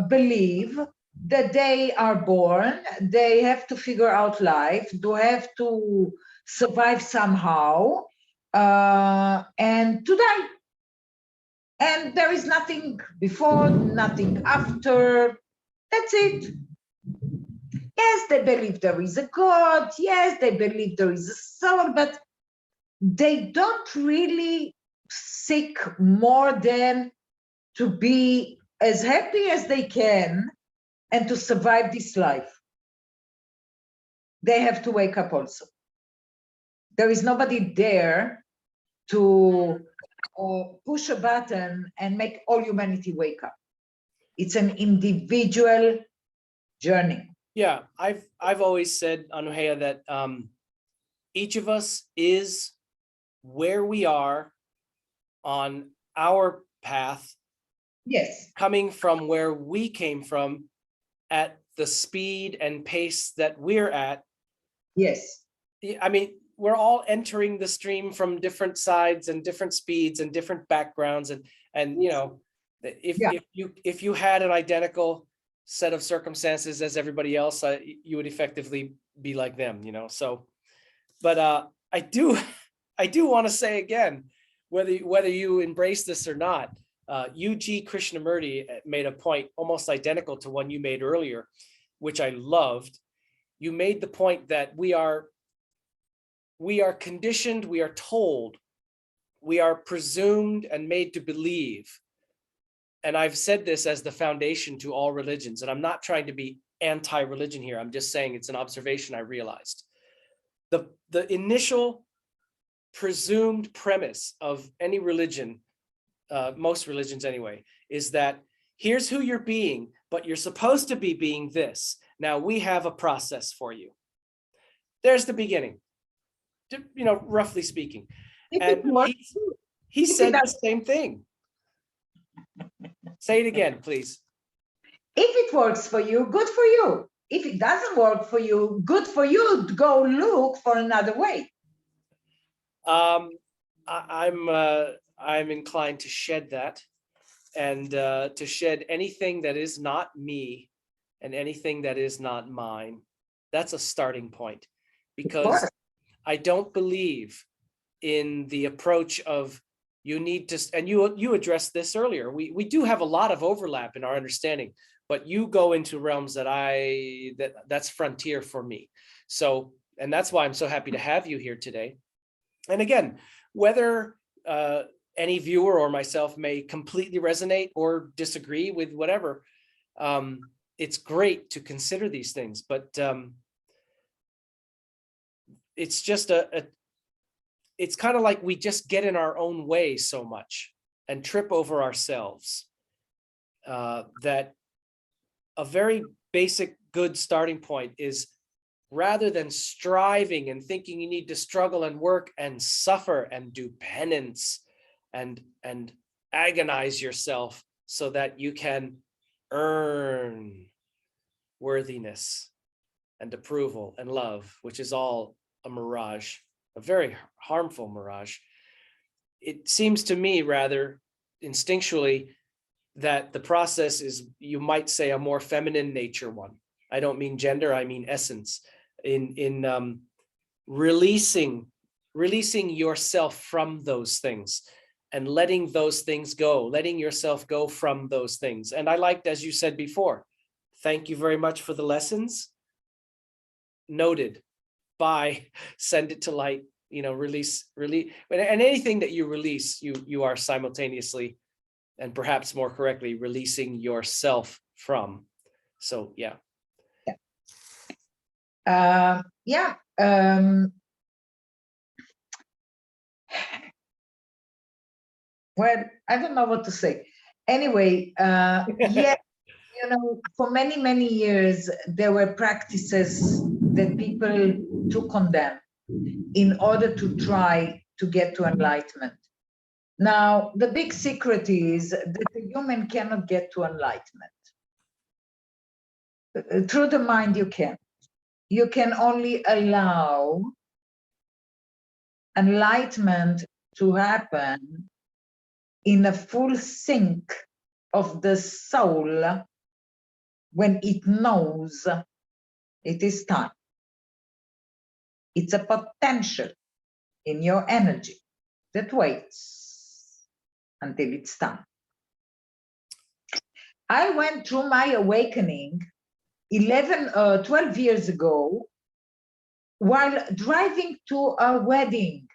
believe that they are born, they have to figure out life, they have to survive somehow, and to die. And there is nothing before, nothing after. That's it. Yes, they believe there is a God. Yes, they believe there is a soul, but they don't really seek more than to be as happy as they can and to survive this life. They have to wake up also. There is nobody there to push a button and make all humanity wake up. It's an individual journey. Yeah, I've always said, ANUHE'A, that each of us is where we are on our path. Yes. Coming from where we came from at the speed and pace that we're at. Yes. I mean, we're all entering the stream from different sides and different speeds and different backgrounds. And you know, if you had an identical set of circumstances as everybody else, you would effectively be like them, you know. So, but I do want to say again, whether you embrace this or not, UG Krishnamurti made a point almost identical to one you made earlier, which I loved. You made the point that we are conditioned, we are told, we are presumed and made to believe. And I've said this as the foundation to all religions, and I'm not trying to be anti-religion here. I'm just saying it's an observation I realized. The initial presumed premise of any religion, most religions anyway, is that here's who you're being, but you're supposed to be being this. Now we have a process for you. There's the beginning, you know, roughly speaking. And he said the same thing. Say it again, please. If it works for you, good for you. If it doesn't work for you, good for you. Go look for another way. I'm inclined to shed that, and to shed anything that is not me and anything that is not mine. That's a starting point, because I don't believe in the approach of you need to, and you addressed this earlier. We do have a lot of overlap in our understanding, but you go into realms that that's frontier for me. So, and that's why I'm so happy to have you here today. And again, whether any viewer or myself may completely resonate or disagree with whatever, it's great to consider these things, but it's just it's kind of like we just get in our own way so much and trip over ourselves, that a very basic good starting point is, rather than striving and thinking you need to struggle and work and suffer and do penance and agonize yourself so that you can earn worthiness and approval and love, which is all a mirage, a very harmful mirage. It seems to me rather instinctually that the process is, you might say, a more feminine nature one. I don't mean gender, I mean essence. In releasing yourself from those things and letting those things go, letting yourself go from those things. And I liked, as you said before, thank you very much for the lessons. Noted. Bye. Send it to light. You know, release, and anything that you release, you are simultaneously, and perhaps more correctly, releasing yourself from. So yeah. Yeah. Well, I don't know what to say. Anyway, yeah, you know, for many, many years, there were practices that people took on them in order to try to get to enlightenment. Now, the big secret is that the human cannot get to enlightenment. Through the mind, you can. You can only allow enlightenment to happen in a full sync of the soul when it knows it is time. It's a potential in your energy that waits until it's time. I went through my awakening 12 years ago while driving to a wedding.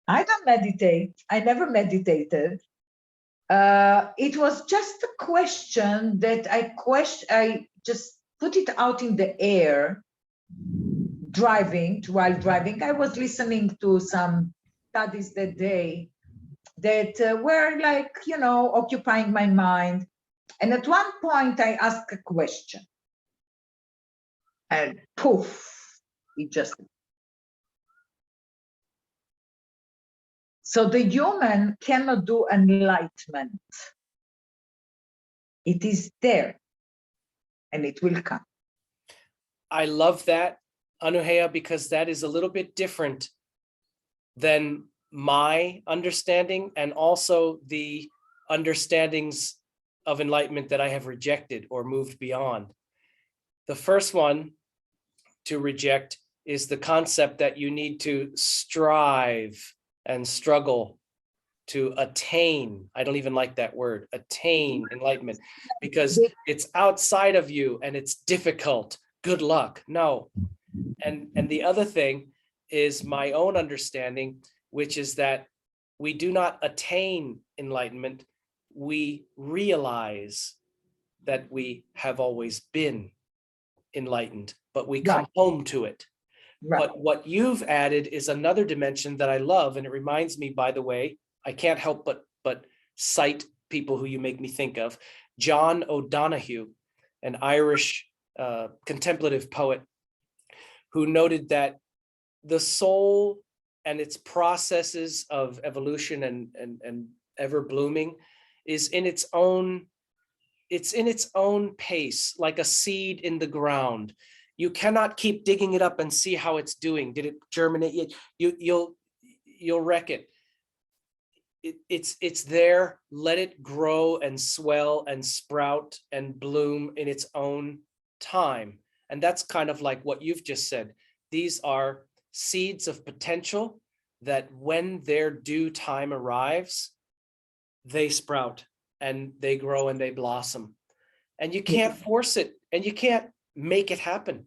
I don't meditate. I never meditated. It was just a question that I just put it out in the air, while driving. I was listening to some studies that day that were like, you know, occupying my mind. And at one point I asked a question and poof, it just. So the human cannot do enlightenment. It is there and it will come. I love that, ANUHE'A, because that is a little bit different than my understanding and also the understandings of enlightenment that I have rejected or moved beyond. The first one to reject is the concept that you need to strive and struggle to attain. I don't even like that word, attain enlightenment, because it's outside of you and it's difficult. Good luck. No. And the other thing is my own understanding, which is that we do not attain enlightenment. We realize that we have always been enlightened, but we come home to it. Right. But what you've added is another dimension that I love. And it reminds me, by the way, I can't help but cite people who you make me think of. John O'Donohue, an Irish contemplative poet, who noted that the soul and its processes of evolution and ever blooming is in its own, it's in its own pace, like a seed in the ground. You cannot keep digging it up and see how it's doing. Did it germinate? You'll wreck it. It's there. Let it grow and swell and sprout and bloom in its own time. And that's kind of like what you've just said. These are seeds of potential that when their due time arrives, they sprout and they grow and they blossom. And you can't force it and you can't make it happen.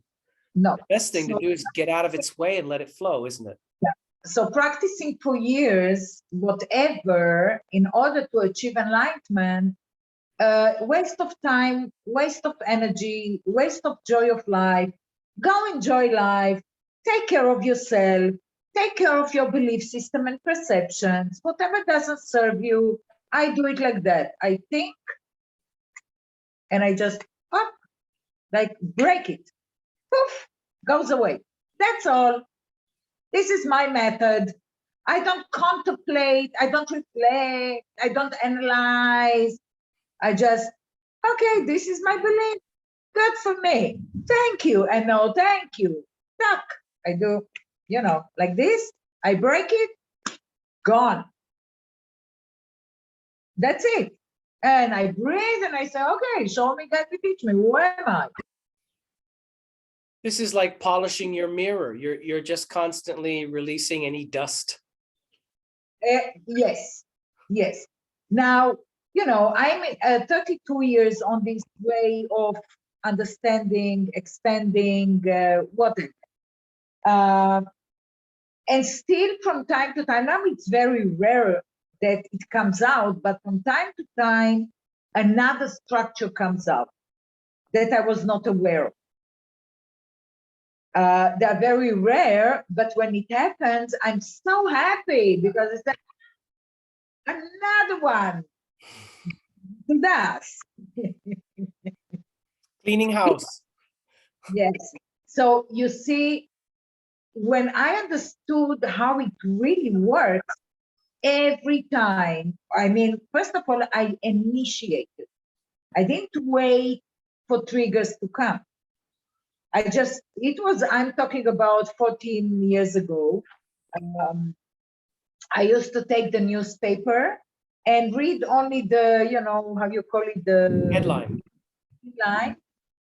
No. The best thing to do is get out of its way and let it flow, isn't it? Yeah. So practicing for years, whatever, in order to achieve enlightenment, waste of time, waste of energy, waste of joy of life. Go enjoy life, take care of yourself, take care of your belief system and perceptions. Whatever doesn't serve you, I do it like that. I think, and I just like break it. Poof, goes away. That's all. This is my method. I don't contemplate, I don't reflect, I don't analyze. I just, okay, this is my belief. Good for me. Thank you. And no, thank you. Tuck. I do, you know, like this. I break it, gone. That's it. And I breathe and I say, okay, show me, God, teach me. Who am I? This is like polishing your mirror. You're just constantly releasing any dust. Yes, yes. Now, you know, I'm 32 years on this way of understanding, expanding, whatever. And still from time to time, now it's very rare that it comes out, but from time to time, another structure comes out that I was not aware of. They're very rare, but when it happens, I'm so happy because it's like another one. That's Cleaning house. yes. So you see, when I understood how it really works, every time, I mean, first of all, I initiated. I didn't wait for triggers to come. I'm talking about 14 years ago. I used to take the newspaper and read only the, you know, how you call it, the Headline. headline.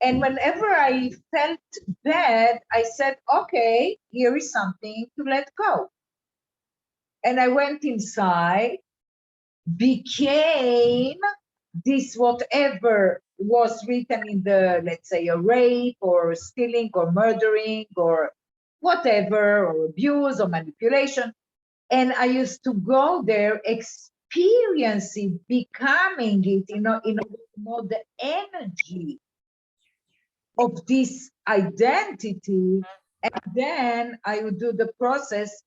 And whenever I felt bad, I said, okay, here is something to let go. And I went inside, became this whatever was written in the, let's say, a rape or stealing or murdering or whatever, or abuse or manipulation. And I used to go there, experience it, becoming it, you know, in order to know the energy of this identity. And then I would do the process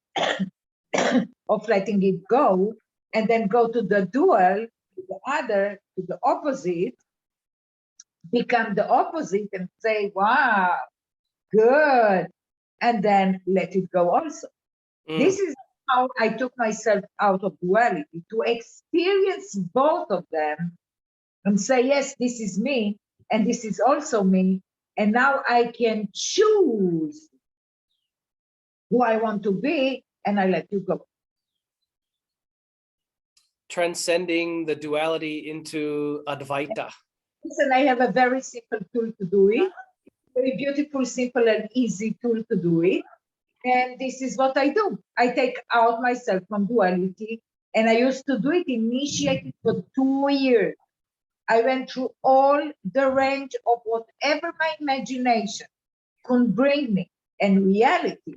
of letting it go, and then go to the dual, to the other, to the opposite, become the opposite and say, wow, good. And then let it go also. This is how I took myself out of duality, to experience both of them and say, yes, this is me, and this is also me. And now I can choose who I want to be, and I let you go. Transcending the duality into Advaita. Listen, I have a very simple tool to do it, very beautiful, simple, and easy tool to do it. And this is what I do. I take out myself from duality, and I used to do it, initiated for 2 years. I went through all the range of whatever my imagination could bring me and reality,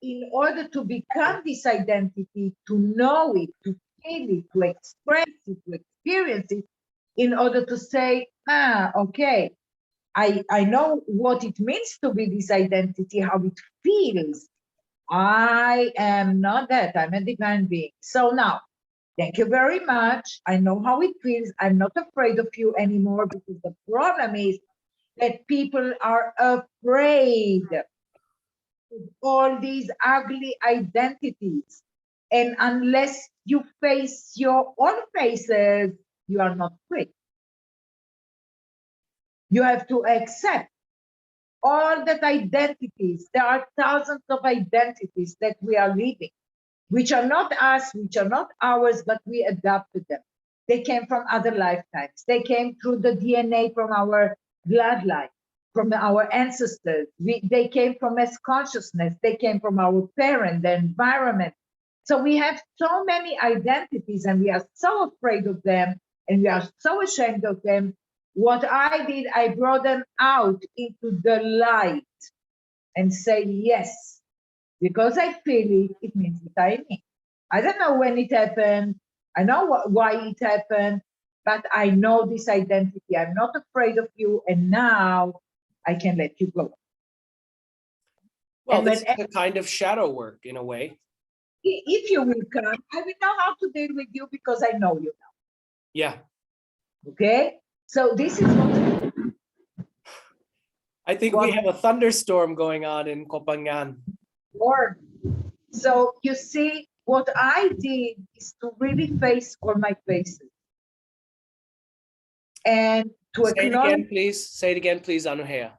in order to become this identity, to know it, to feel it, to express it, to experience it, in order to say, okay, I know what it means to be this identity, how it feels. I am not that, I'm a divine being. So now, thank you very much. I know how it feels. I'm not afraid of you anymore, because the problem is that people are afraid of all these ugly identities. And unless you face your own faces, you are not free. You have to accept all that identities. There are thousands of identities that we are living, which are not us, which are not ours, but we adopted them. They came from other lifetimes. They came through the DNA from our bloodline, from our ancestors. They came from as consciousness. They came from our parent, the environment. So we have so many identities, and we are so afraid of them, and we are so ashamed of them. What I did, I brought them out into the light and say, yes, because I feel it, it means that I am me. I don't know when it happened. I know why it happened, but I know this identity. I'm not afraid of you, and now I can let you go. Well, this is a kind of shadow work in a way. If you will come, I will know how to deal with you, because I know you now. Yeah. Okay? So this is what I think we have a thunderstorm going on in Kopangan. Or so you see, what I did is to really face all my faces. And to Say it acknowledge, again, please. Say it again, please, ANUHE'A.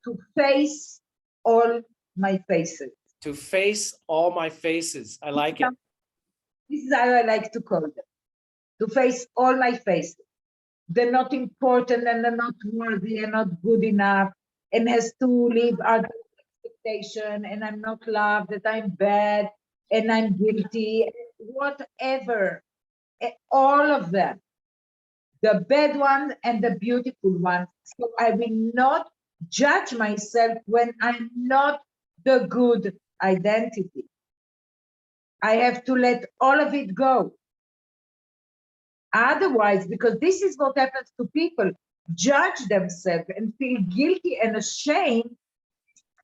to face all my faces. To face all my faces. I like it. This is how I like to call them. to face all my faces. They're not important and they're not worthy and not good enough and has to live out of expectation and I'm not loved, that I'm bad and I'm guilty, whatever. All of them, the bad ones and the beautiful ones. So I will not judge myself when I'm not the good identity. I have to let all of it go. Otherwise, because this is what happens to people, judge themselves and feel guilty and ashamed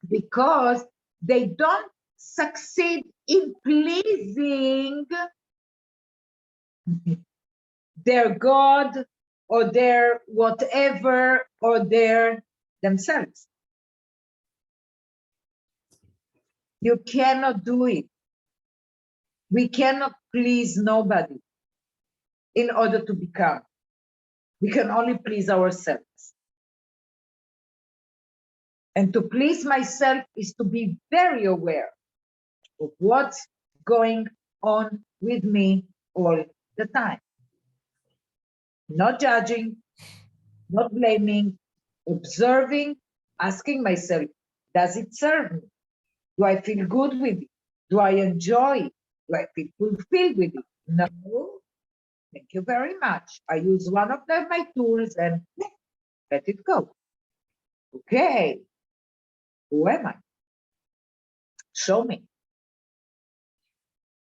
because they don't succeed in pleasing their God or their whatever or their themselves. You cannot do it. We cannot please nobody in order to become. We can only please ourselves. And to please myself is to be very aware of what's going on with me all the time. Not judging, not blaming, observing, asking myself, does it serve me? Do I feel good with it? Do I enjoy it? Do I feel fulfilled with it? No, thank you very much. I use one of my tools and let it go. Okay, who am I? Show me.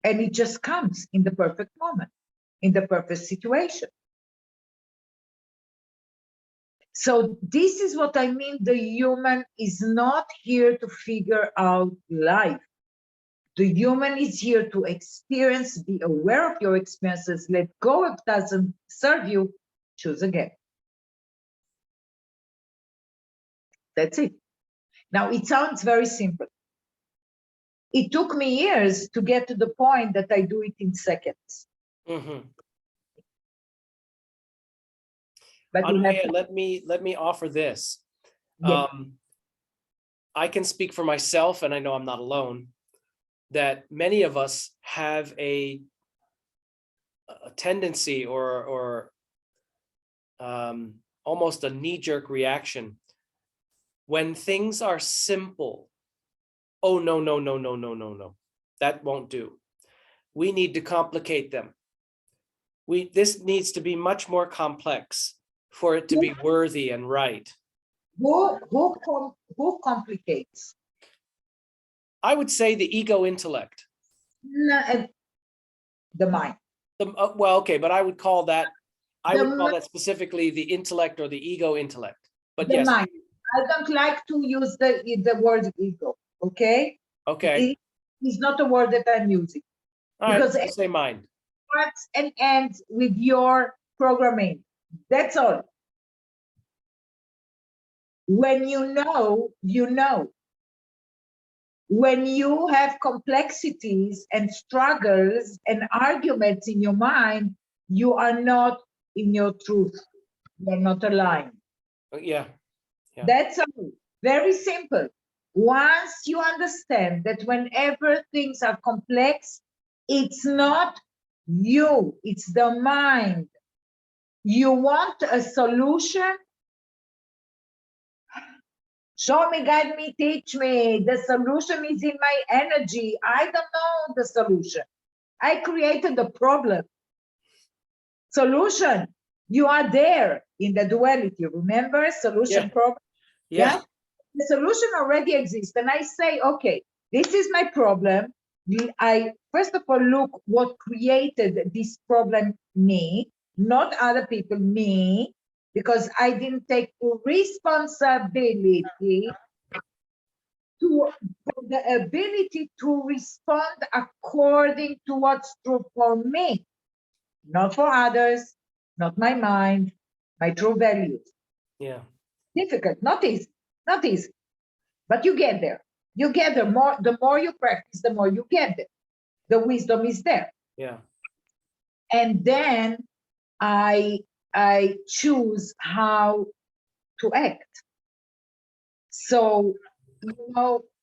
And it just comes in the perfect moment, in the perfect situation. So this is what I mean. The human is not here to figure out life. The human is here to experience, be aware of your experiences, let go if it doesn't serve you, choose again. That's it. Now, it sounds very simple. It took me years to get to the point that I do it in seconds. Mm-hmm. But ANUHE'A, let me offer this. Yeah. I can speak for myself, and I know I'm not alone, that many of us have a tendency or almost a knee-jerk reaction when things are simple. Oh, no, no, no, no, no, no, no. That won't do. We need to complicate them. This needs to be much more complex for it to be worthy and right. Who complicates? I would say the ego intellect. No, the mind. Well, okay, but I would call that specifically the intellect or the ego intellect. But the yes. Mind. I don't like to use the word ego, okay? Okay. It's not a word that I'm using. All right, because say mind. Starts and ends with your programming. That's all. When you know, you know. When you have complexities and struggles and arguments in your mind, you are not in your truth. You are not aligned. Yeah. That's all. Very simple. Once you understand that whenever things are complex, it's not you, it's the mind. You want a solution? Show me, guide me, teach me. The solution is in my energy. I don't know the solution. I created the problem. Solution, you are there in the duality. Remember, solution, problem? Yeah. The solution already exists. And I say, okay, this is my problem. I first of all look what created this problem, me, not other people, me, because I didn't take responsibility for the ability to respond according to what's true for me, not for others, not my mind, my true values. Yeah. Difficult, not easy, not easy. But you get there. You get there more. The more you practice, the more you get there. The wisdom is there. Yeah. And then I choose how to act. So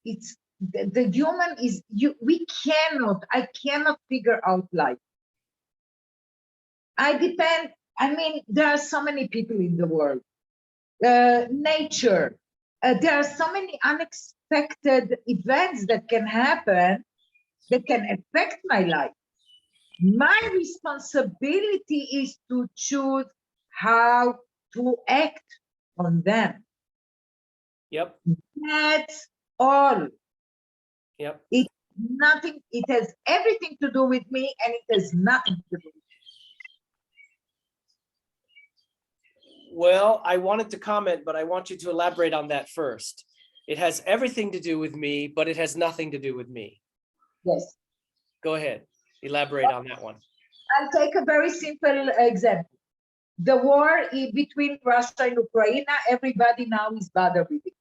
it's the human is you. I cannot figure out life. I depend. I mean, there are so many people in the world. Nature. There are so many unexpected events that can happen that can affect my life. My responsibility is to choose how to act on them. Yep. That's all. Yep. It nothing. It has everything to do with me, and it has nothing to do. Well, I wanted to comment, but I want you to elaborate on that first. It has everything to do with me, but it has nothing to do with me. Yes. Go ahead. Elaborate on that one. I'll take a very simple example. The war between Russia and Ukraine, everybody now is bothered with it.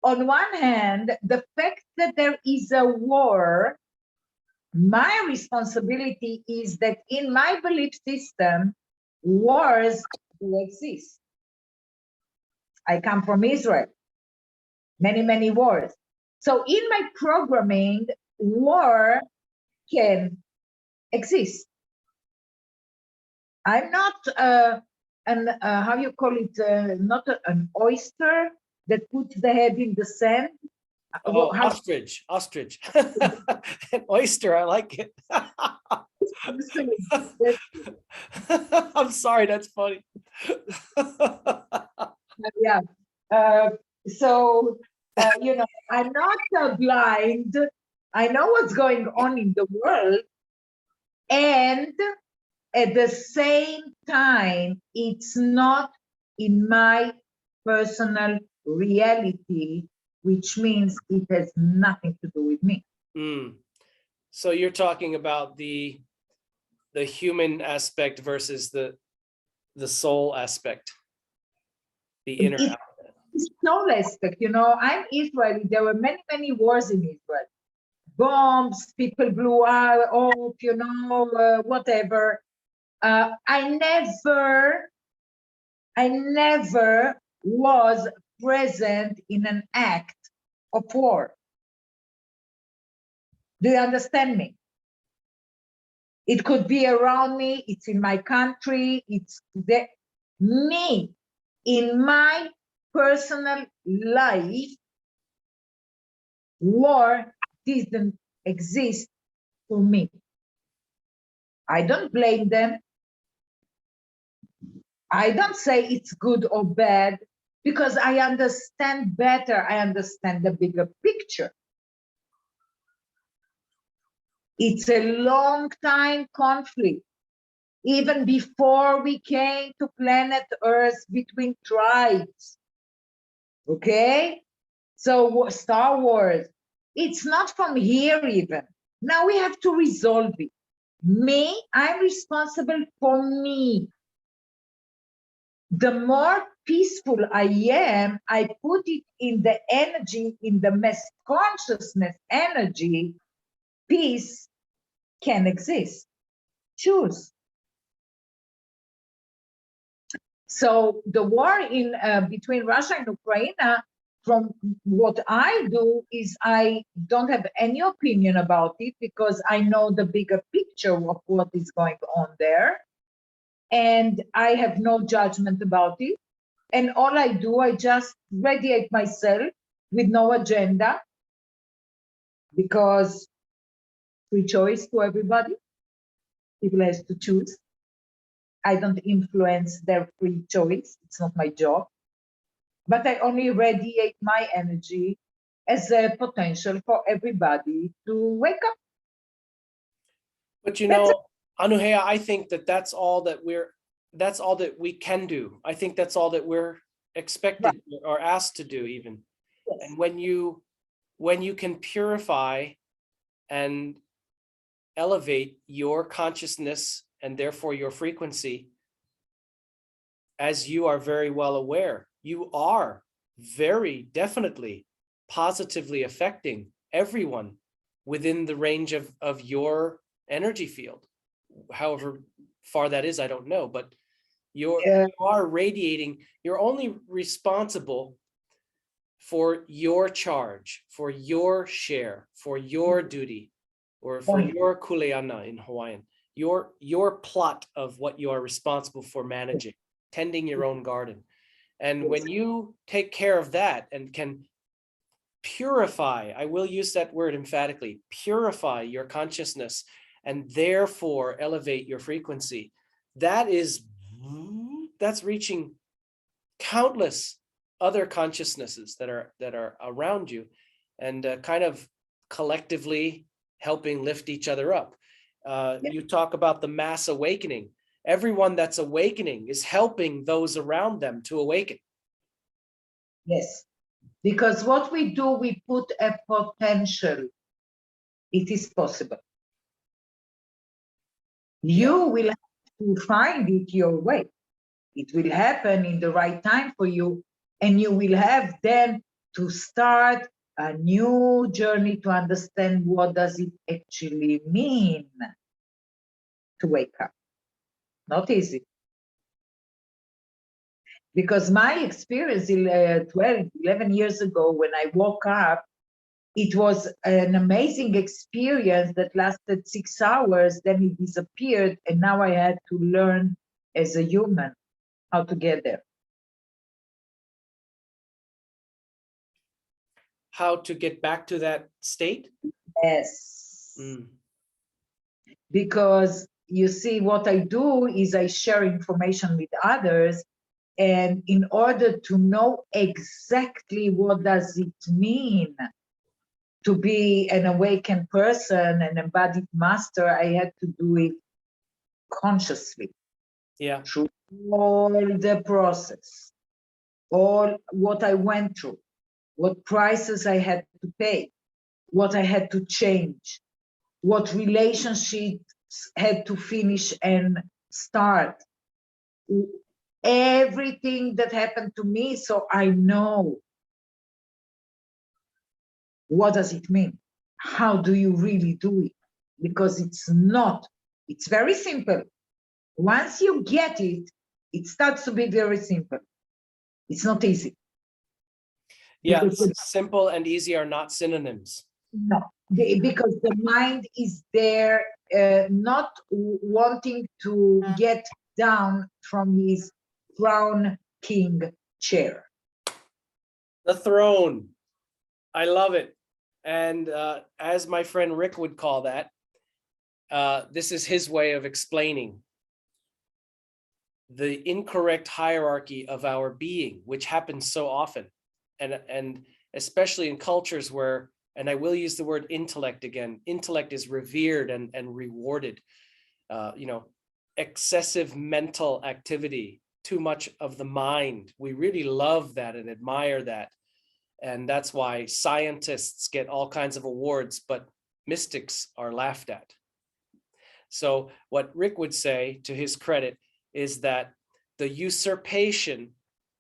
On one hand, the fact that there is a war, my responsibility is that in my belief system, wars do exist. I come from Israel, many, many wars. So in my programming, war can exist. I'm not how you call it, not an oyster that puts the head in the sand. Oh, ostrich. An oyster, I like it. I'm sorry, that's funny. Yeah. So, you know, I'm not blind. I know what's going on in the world. And at the same time, it's not in my personal reality, which means it has nothing to do with me. So you're talking about the human aspect versus the soul aspect, the inner aspect. It's soul aspect, you know. I'm Israeli. There were many, many wars in Israel. Bombs, people blew up, you know, whatever. I never was present in an act of war. Do you understand me? It could be around me, it's in my country, it's me, in my personal life, war didn't exist for me. I don't blame them. I don't say it's good or bad, because I understand better. I understand the bigger picture. It's a long time conflict. Even before we came to planet Earth, between tribes. Okay? So Star Wars, it's not from here even. Now we have to resolve it. Me, I'm responsible for me. The more peaceful I am, I put it in the energy, in the mass consciousness energy, peace can exist. Choose. So the war in between Russia and Ukraine, from what I do is I don't have any opinion about it, because I know the bigger picture of what is going on there. And I have no judgment about it. And all I do, I just radiate myself with no agenda, because free choice to everybody. People has to choose. I don't influence their free choice. It's not my job. But I only radiate my energy as a potential for everybody to wake up. But you know, ANUHE'A, I think that's all that we can do. I think that's all that we're expected or asked to do even. Yes. And when you can purify and elevate your consciousness and therefore your frequency, as you are very well aware, you are very definitely positively affecting everyone within the range of your energy field. However far that is, I don't know, but you are radiating. You're only responsible for your charge, for your share, for your duty, or for your kuleana in Hawaiian. your plot of what you are responsible for managing, tending your own garden. And when you take care of that and can purify, I will use that word emphatically, purify your consciousness and therefore elevate your frequency, that's reaching countless other consciousnesses that are around you, and kind of collectively helping lift each other up. You talk about the mass awakening. Everyone that's awakening is helping those around them to awaken. Yes, because what we do, we put a potential. It is possible. You will have to find it your way. It will happen in the right time for you, and you will have then to start a new journey to understand what does it actually mean to wake up. Not easy. Because my experience 12, 11 years ago when I woke up, it was an amazing experience that lasted 6 hours, then it disappeared, and now I had to learn as a human how to get there. How to get back to that state? Yes. Because you see, what I do is I share information with others, and in order to know exactly what does it mean to be an awakened person, an embodied master, I had to do it consciously. Yeah. Through all the process, all what I went through, what prices I had to pay, what I had to change, what relationships had to finish and start, everything that happened to me, so I know what does it mean? How do you really do it? Because it's very simple. Once you get it, it starts to be very simple. It's not easy. Yeah, simple and easy are not synonyms. No, because the mind is there, not wanting to get down from his crown king chair. The throne. I love it. And as my friend Rick would call that, this is his way of explaining the incorrect hierarchy of our being, which happens so often. And especially in cultures where, and I will use the word intellect again, intellect is revered and rewarded. Excessive mental activity, too much of the mind. We really love that and admire that. And that's why scientists get all kinds of awards, but mystics are laughed at. So what Rick would say, to his credit, is that the usurpation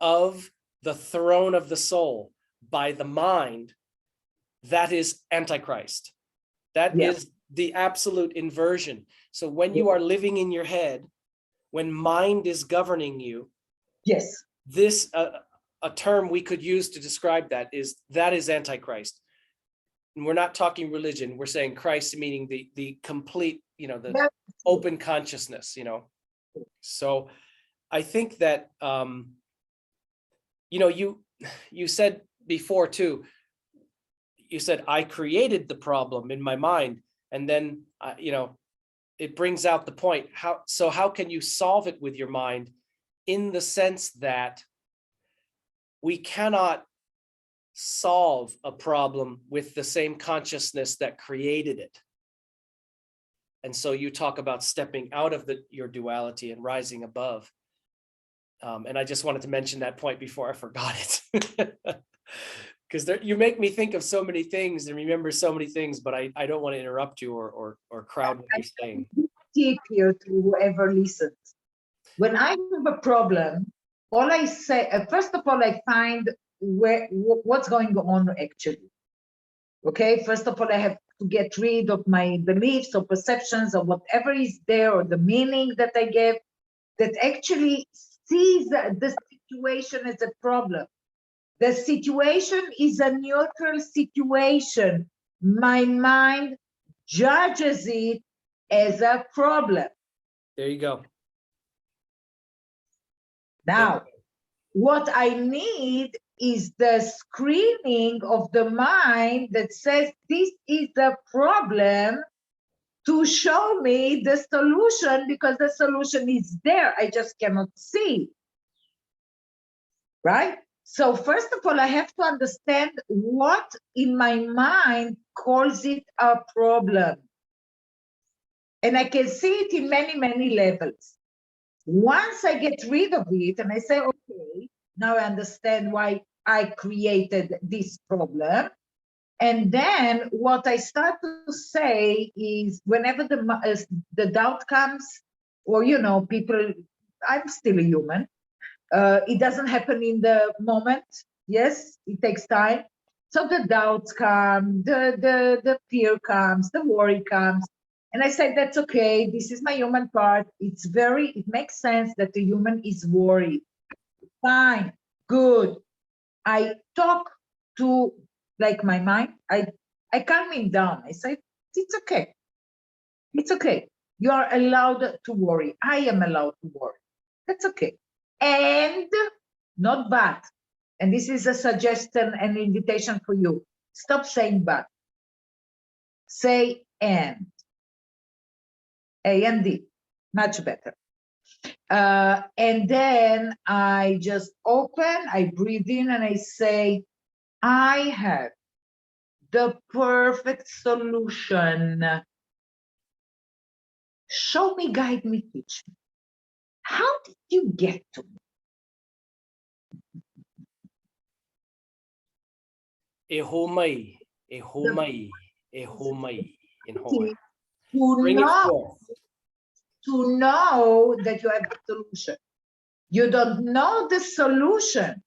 of the throne of the soul by the mind, that is Antichrist. That is the absolute inversion. So when you are living in your head, when mind is governing you, this a term we could use to describe that is Antichrist. And we're not talking religion, we're saying Christ, meaning the complete, the open consciousness, So I think that you said before too, you said I created the problem in my mind, and then it brings out the point. How can you solve it with your mind, in the sense that we cannot solve a problem with the same consciousness that created it. And so you talk about stepping out of your duality and rising above. And I just wanted to mention that point before I forgot it. Because you make me think of so many things and remember so many things, but I don't want to interrupt you or crowd what you're saying. Tip here to whoever listens. When I have a problem, all I say, first of all, I find what's going on actually. Okay, first of all, I have to get rid of my beliefs or perceptions or whatever is there, or the meaning that I gave that actually sees the situation as a problem. The situation is a neutral situation. My mind judges it as a problem. There you go. Now, what I need is the screening of the mind that says this is the problem, to show me the solution, because the solution is there. I just cannot see. Right? So first of all, I have to understand what in my mind calls it a problem. And I can see it in many, many levels. Once I get rid of it and I say, okay, now I understand why I created this problem. And then what I start to say is, whenever the doubt comes, or, you know, people, I'm still a human. It doesn't happen in the moment. Yes, it takes time. So the doubts come, the fear comes, the worry comes. And I say, that's okay. This is my human part. It makes sense that the human is worried. Fine, good. I talk to, like, my mind. I calm him down. I say, it's okay. It's okay. You are allowed to worry. I am allowed to worry. That's okay. And not but. And this is a suggestion and invitation for you. Stop saying but. Say and. A and D. Much better. And then I just open, I breathe in, and I say, I have the perfect solution. Show me, guide me, teach me. How did you get to me? Ehomai, ehomai, ehomai, in Hawaiian. To Bring it know, forth. to know that you have the solution. You don't know the solution.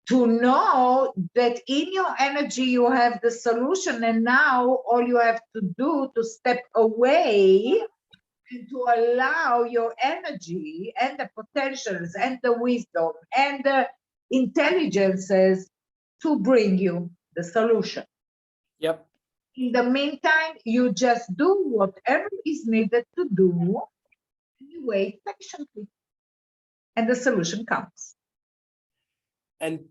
To know that in your energy you have the solution, and now all you have to do to step away and to allow your energy and the potentials and the wisdom and the intelligences to bring you the solution. Yep. In the meantime, you just do whatever is needed to do, and you wait patiently, and the solution comes. And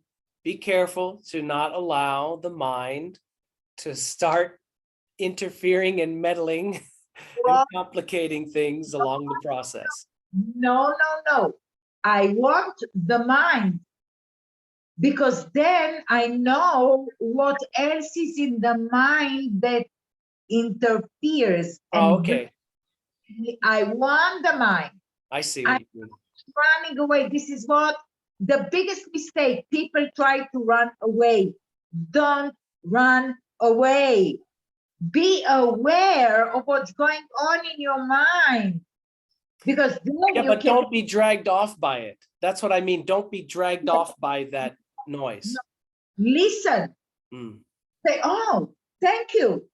be careful to not allow the mind to start interfering and meddling and complicating things along the process. No. I want the mind, because then I know what else is in the mind that interferes. Oh, okay. I want the mind. I see what you mean. Running away. This is what the biggest mistake. People try to run away. Don't run away. Be aware of what's going on in your mind. Because then but don't be dragged off by it. That's what I mean. Don't be dragged off by that noise. Listen. Say, oh, thank you.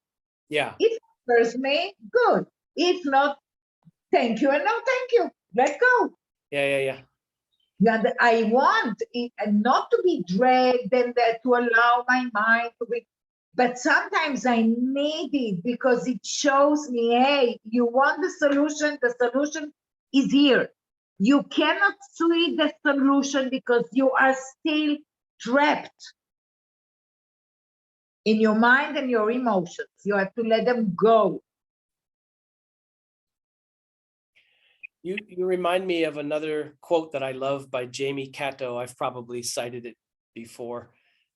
Yeah. If it serves me, good. If not, thank you and no thank you. Let go. Yeah. I want it and not to be dragged and to allow my mind to be. But sometimes I need it because it shows me, hey, you want the solution is here. You cannot see the solution because you are still trapped in your mind and your emotions. You have to let them go. You remind me of another quote that I love by Jamie Cato. I've probably cited it before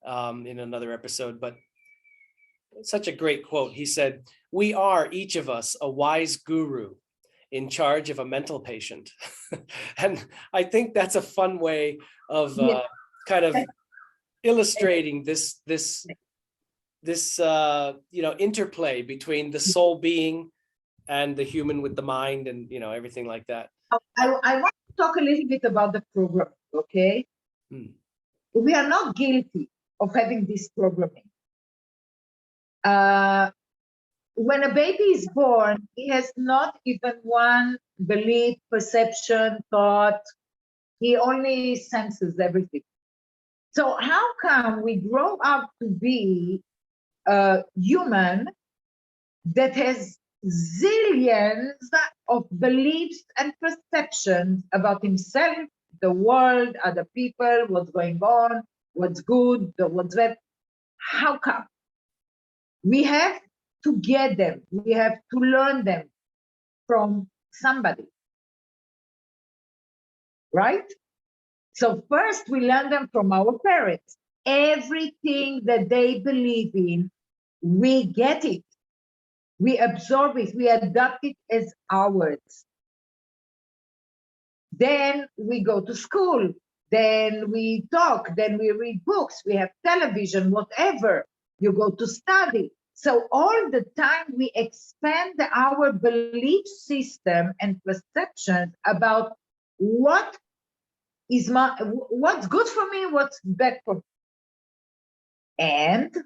in another episode, but it's such a great quote. He said, "We are, each of us, a wise guru in charge of a mental patient." And I think that's a fun way of kind of illustrating this interplay between the soul being and the human with the mind, and everything like that. I want to talk a little bit about the program, okay? We are not guilty of having this programming. When a baby is born, he has not even one belief, perception, thought. He only senses everything. So how come we grow up to be a human that has zillions of beliefs and perceptions about himself, the world, other people, what's going on, what's good, what's bad. How come? We have to get them. We have to learn them from somebody, right? So first we learn them from our parents. Everything that they believe in, we get it. We absorb it, we adopt it as ours. Then we go to school, then we talk, then we read books, we have television, whatever. You go to study. So all the time we expand our belief system and perceptions about what's good for me, what's bad for me. And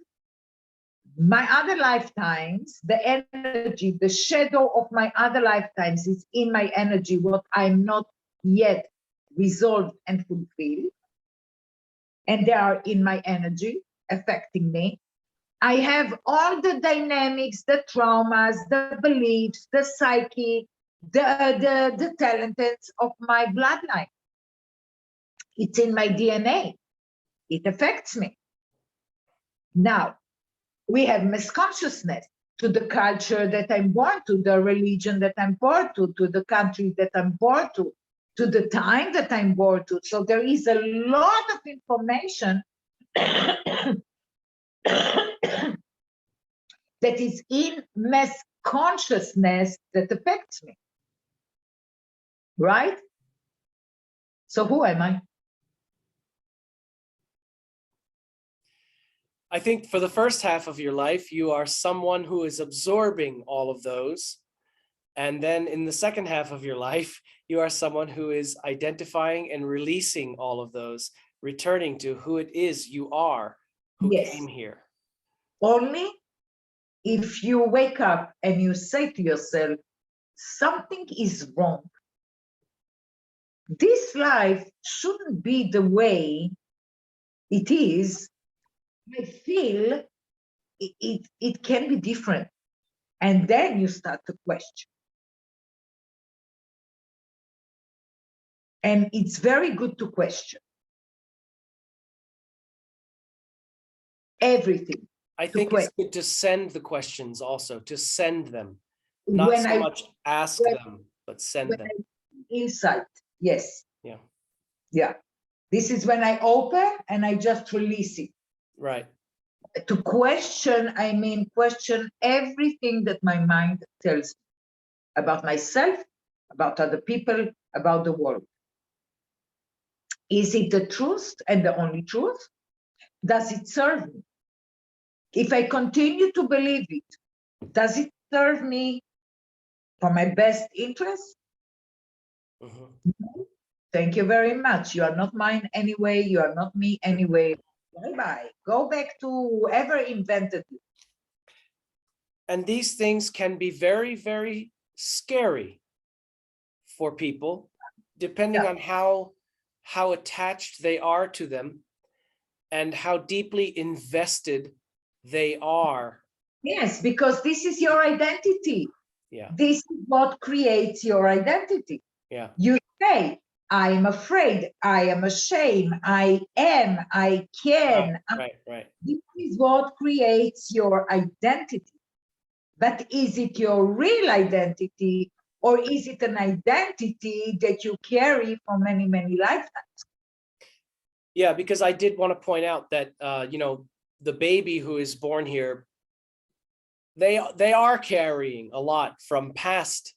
my other lifetimes, the energy, the shadow of my other lifetimes is in my energy, what I'm not yet resolved and fulfilled. And they are in my energy, affecting me. I have all the dynamics, the traumas, the beliefs, the psyche, the talents of my bloodline. It's in my DNA. It affects me. Now, we have misconsciousness to the culture that I'm born to, the religion that I'm born to the country that I'm born to the time that I'm born to. So there is a lot of information that is in mass consciousness that affects me, right? So who am I? I think for the first half of your life, you are someone who is absorbing all of those. And then in the second half of your life, you are someone who is identifying and releasing all of those, returning to who it is you are, who came here. Only if you wake up and you say to yourself, something is wrong. This life shouldn't be the way it is. I feel it can be different. And then you start to question. And it's very good to question everything. I think it's good to send the questions also, to send them. Not When so much ask them, but send them. Insight, yes. Yeah. Yeah. This is when I open and I just release it. Right. To question, I mean, question everything that my mind tells me about myself, about other people, about the world. Is it the truth and the only truth? Does it serve me? If I continue to believe it, does it serve me for my best interest? Mm-hmm. Thank you very much. You are not mine anyway. You are not me anyway. Bye-bye. Go back to whoever invented it. And these things can be very, very scary for people, depending on how attached they are to them and how deeply invested they are. Yes, because this is your identity. Yeah. This is what creates your identity. Yeah. You say, I am afraid, I am ashamed, I am, I can. Right. This is what creates your identity. But is it your real identity, or is it an identity that you carry for many, many lifetimes? Yeah, because I did want to point out that, you know, the baby who is born here, they are carrying a lot from past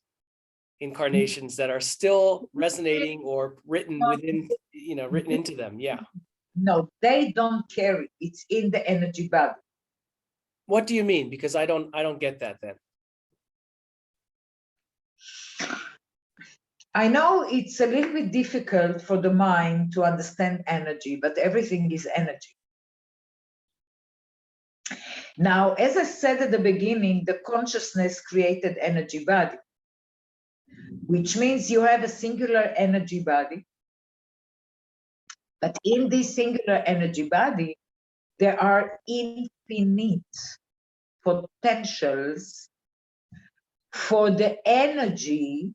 incarnations that are still resonating or written within, you know, written into them. Yeah. No, they don't carry. It's in the energy body. What do you mean? Because I don't get that then. I know it's a little bit difficult for the mind to understand energy, but everything is energy. Now, as I said at the beginning, the consciousness created energy body, which means you have a singular energy body. But in this singular energy body, there are infinite potentials for the energy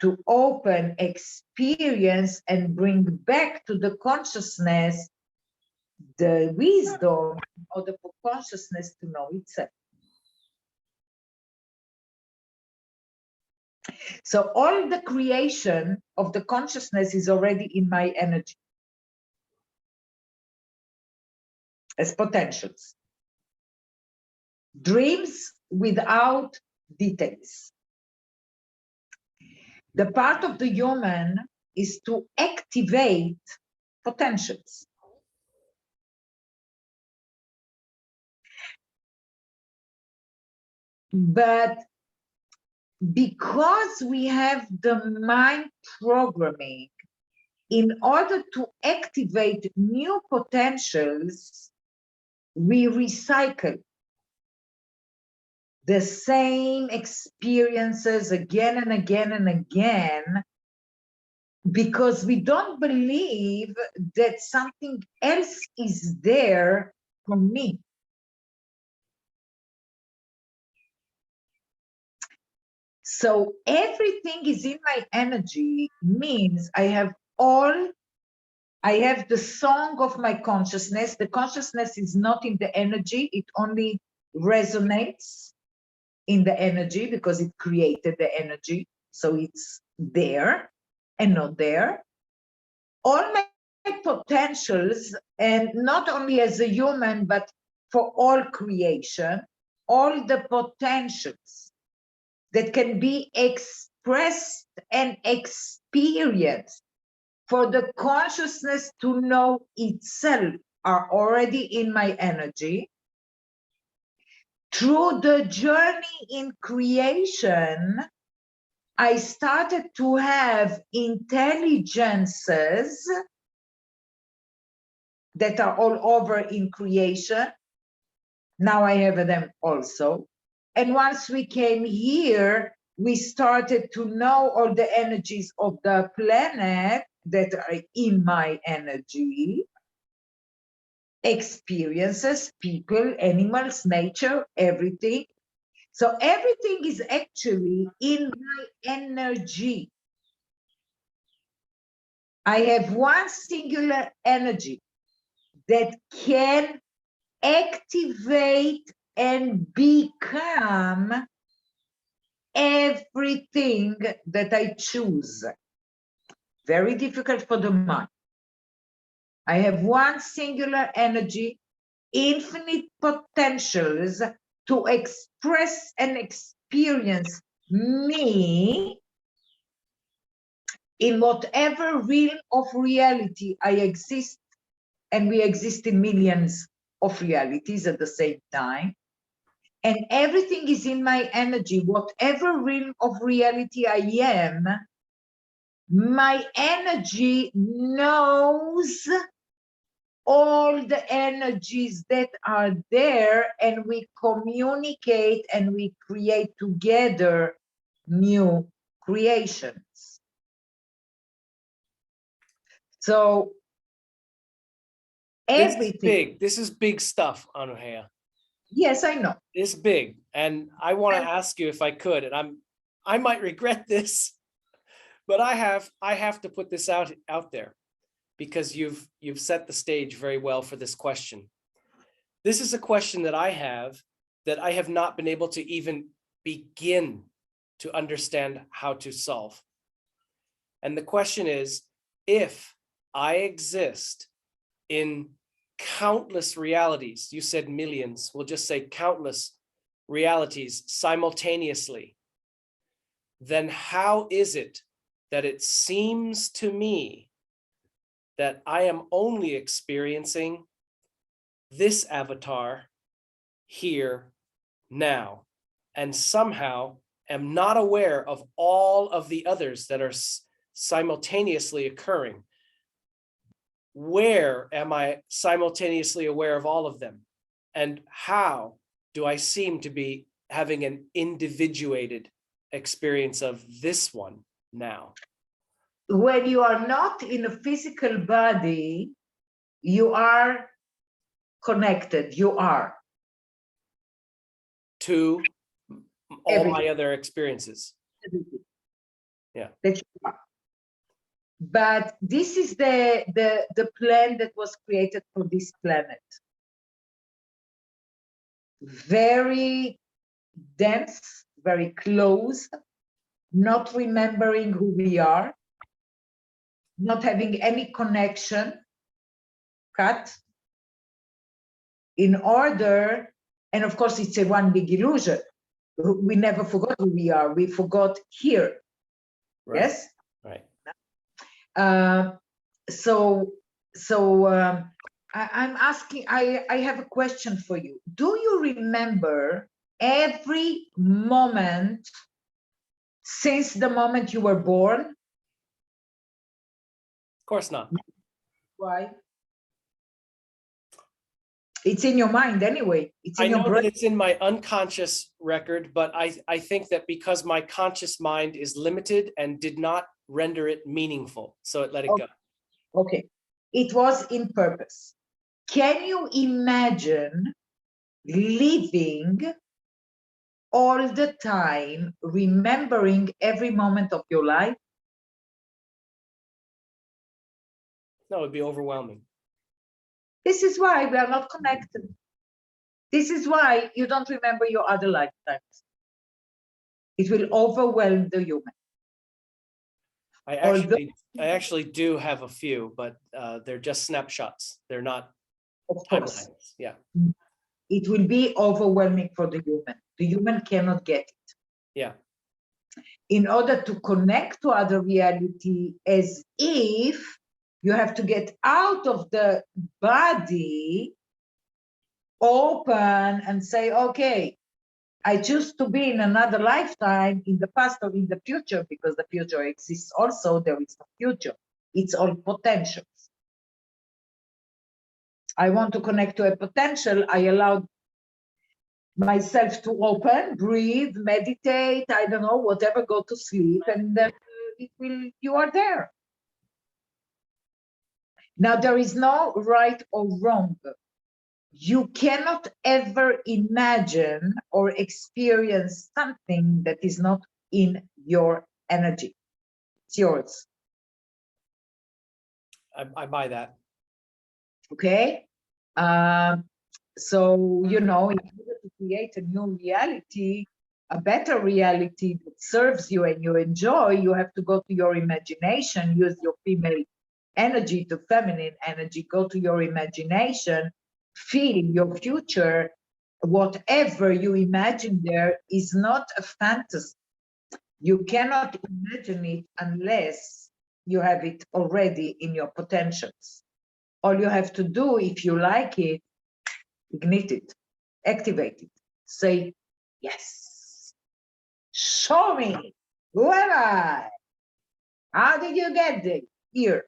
to open, experience, and bring back to the consciousness the wisdom in order for consciousness to know itself. So all the creation of the consciousness is already in my energy as potentials. Dreams without details. The part of the human is to activate potentials. But because we have the mind programming, in order to activate new potentials, we recycle the same experiences again and again and again, because we don't believe that something else is there for me. So everything is in my energy means I have the song of my consciousness. The consciousness is not in the energy, it only resonates in the energy because it created the energy. So it's there and not there. All my potentials, and not only as a human, but for all creation, all the potentials that can be expressed and experienced for the consciousness to know itself are already in my energy. Through the journey in creation, I started to have intelligences that are all over in creation. Now I have them also. And once we came here, we started to know all the energies of the planet that are in my energy, experiences, people, animals, nature, everything. So everything is actually in my energy. I have one singular energy that can activate and become everything that I choose. Very difficult for the mind. I have one singular energy, infinite potentials to express and experience me in whatever realm of reality I exist, and we exist in millions of realities at the same time. And everything is in my energy. Whatever realm of reality I am, my energy knows all the energies that are there, and we communicate and we create together new creations. So everything. This is big stuff, ANUHE'A. Yes, I know. It's big. And I want to ask you if I could, and I might regret this, but I have to put this out there, because you've set the stage very well for this question. This is a question that I have not been able to even begin to understand how to solve. And the question is, if I exist in countless realities, you said millions, we'll just say countless realities simultaneously, then how is it that it seems to me that I am only experiencing this avatar here now, and somehow am not aware of all of the others that are simultaneously occurring? Where am I simultaneously aware of all of them? And how do I seem to be having an individuated experience of this one now? When you are not in a physical body, you are connected. You are To all everything. my other experiences. Everything. Yeah. That you are. But this is the plan that was created for this planet. Very dense, very close, not remembering who we are, not having any connection, cut, in order, and of course it's a one big illusion. We never forgot who we are, we forgot here. Right. Yes? Right. I'm asking, I have a question for you. Do you remember every moment since the moment you were born? Of course not. Why? It's in your mind anyway. It's in I your know brain. that it's in my unconscious record, but I think that because my conscious mind is limited and did not render it meaningful, so it let it go. Okay. It was in purpose. Can you imagine living all the time, remembering every moment of your life? No, it'd be overwhelming. This is why we are not connected. This is why you don't remember your other lifetimes. It will overwhelm the human. I actually do have a few, but they're just snapshots. They're not timelines. Yeah. It will be overwhelming for the human. The human cannot get it. Yeah. In order to connect to other reality, as if you have to get out of the body, open and say, okay, I choose to be in another lifetime, in the past or in the future, because the future exists also, there is no future. It's all potentials. I want to connect to a potential. I allow myself to open, breathe, meditate, I don't know, whatever, go to sleep, and then you are there. Now, there is no right or wrong. You cannot ever imagine or experience something that is not in your energy. It's yours. I buy that. Okay? So, you know, in order to create a new reality, a better reality that serves you and you enjoy, you have to go to your imagination, use your female energy to feminine energy, go to your imagination, feel your future. Whatever you imagine there is not a fantasy. You cannot imagine it unless you have it already in your potentials. All you have to do, if you like it, ignite it, activate it, say, yes, show me, who am I? How did you get there? Here.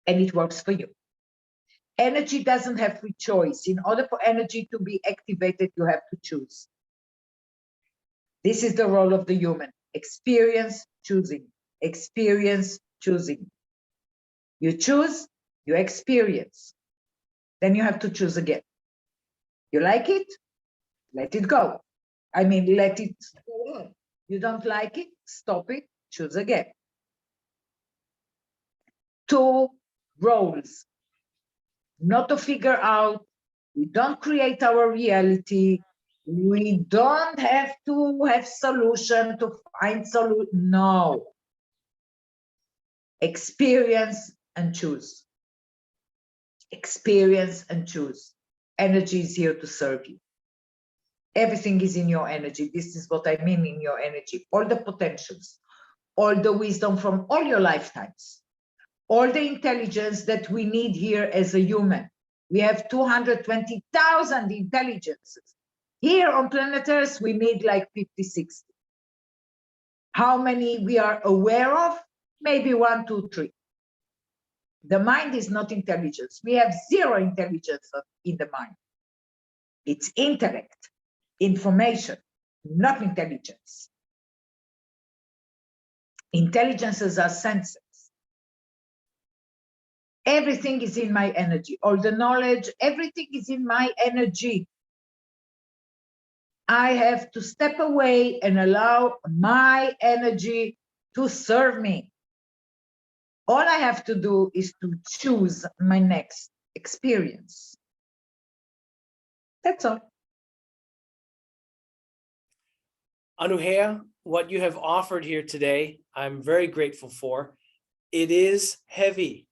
And it works for you. Energy doesn't have free choice. In order for energy to be activated, you have to choose. This is the role of the human. Experience, choosing. Experience, choosing. You choose, you experience. Then you have to choose again. You like it? Let it go. I mean, let it go on. You don't like it? Stop it, choose again. Two roles. Not to figure out, we don't create our reality. We don't have to have solution to find solution. No. Experience and choose. Experience and choose. Energy is here to serve you. Everything is in your energy. This is what I mean in your energy. All the potentials, all the wisdom from all your lifetimes, all the intelligence that we need here as a human. We have 220,000 intelligences. Here on planet Earth, we need like 50, 60. How many we are aware of? Maybe 1, 2, 3. The mind is not intelligence. We have zero intelligence in the mind. It's intellect, information, not intelligence. Intelligences are senses. Everything is in my energy. All the knowledge, everything is in my energy. I have to step away and allow my energy to serve me. All I have to do is to choose my next experience. That's all. ANUHE'A, what you have offered here today, I'm very grateful for. It is heavy.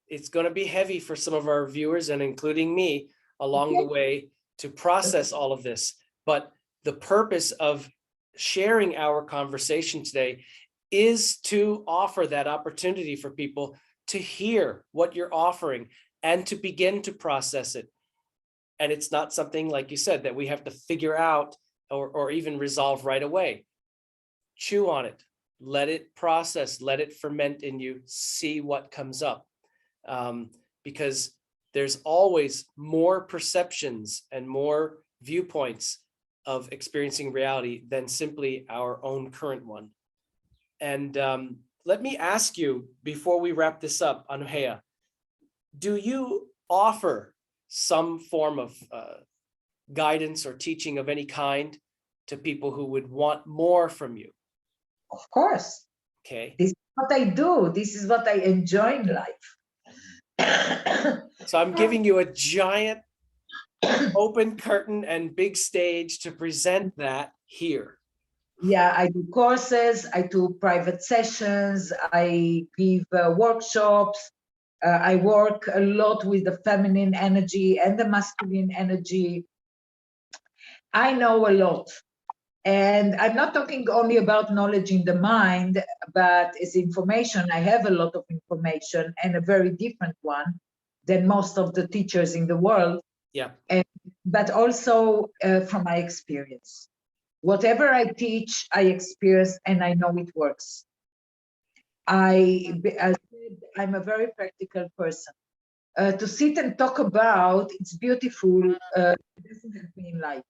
It's going to be heavy for some of our viewers, and including me, along the way to process all of this. But the purpose of sharing our conversation today is to offer that opportunity for people to hear what you're offering and to begin to process it. And it's not something, like you said, that we have to figure out or even resolve right away. Chew on it, let it process, let it ferment in you, see what comes up. Because there's always more perceptions and more viewpoints of experiencing reality than simply our own current one. And let me ask you, before we wrap this up, ANUHE'A, do you offer some form of guidance or teaching of any kind to people who would want more from you? Of course. Okay. This is what I do. This is what I enjoy in life. So I'm giving you a giant open curtain and big stage to present that here. Yeah, I do courses, I do private sessions, I give workshops, I work a lot with the feminine energy and the masculine energy. I know a lot. And I'm not talking only about knowledge in the mind, but as information, I have a lot of information, and a very different one than most of the teachers in the world. Yeah. But also from my experience. Whatever I teach, I experience, and I know it works. I'm a very practical person. To sit and talk about, it's beautiful, it doesn't help me in life.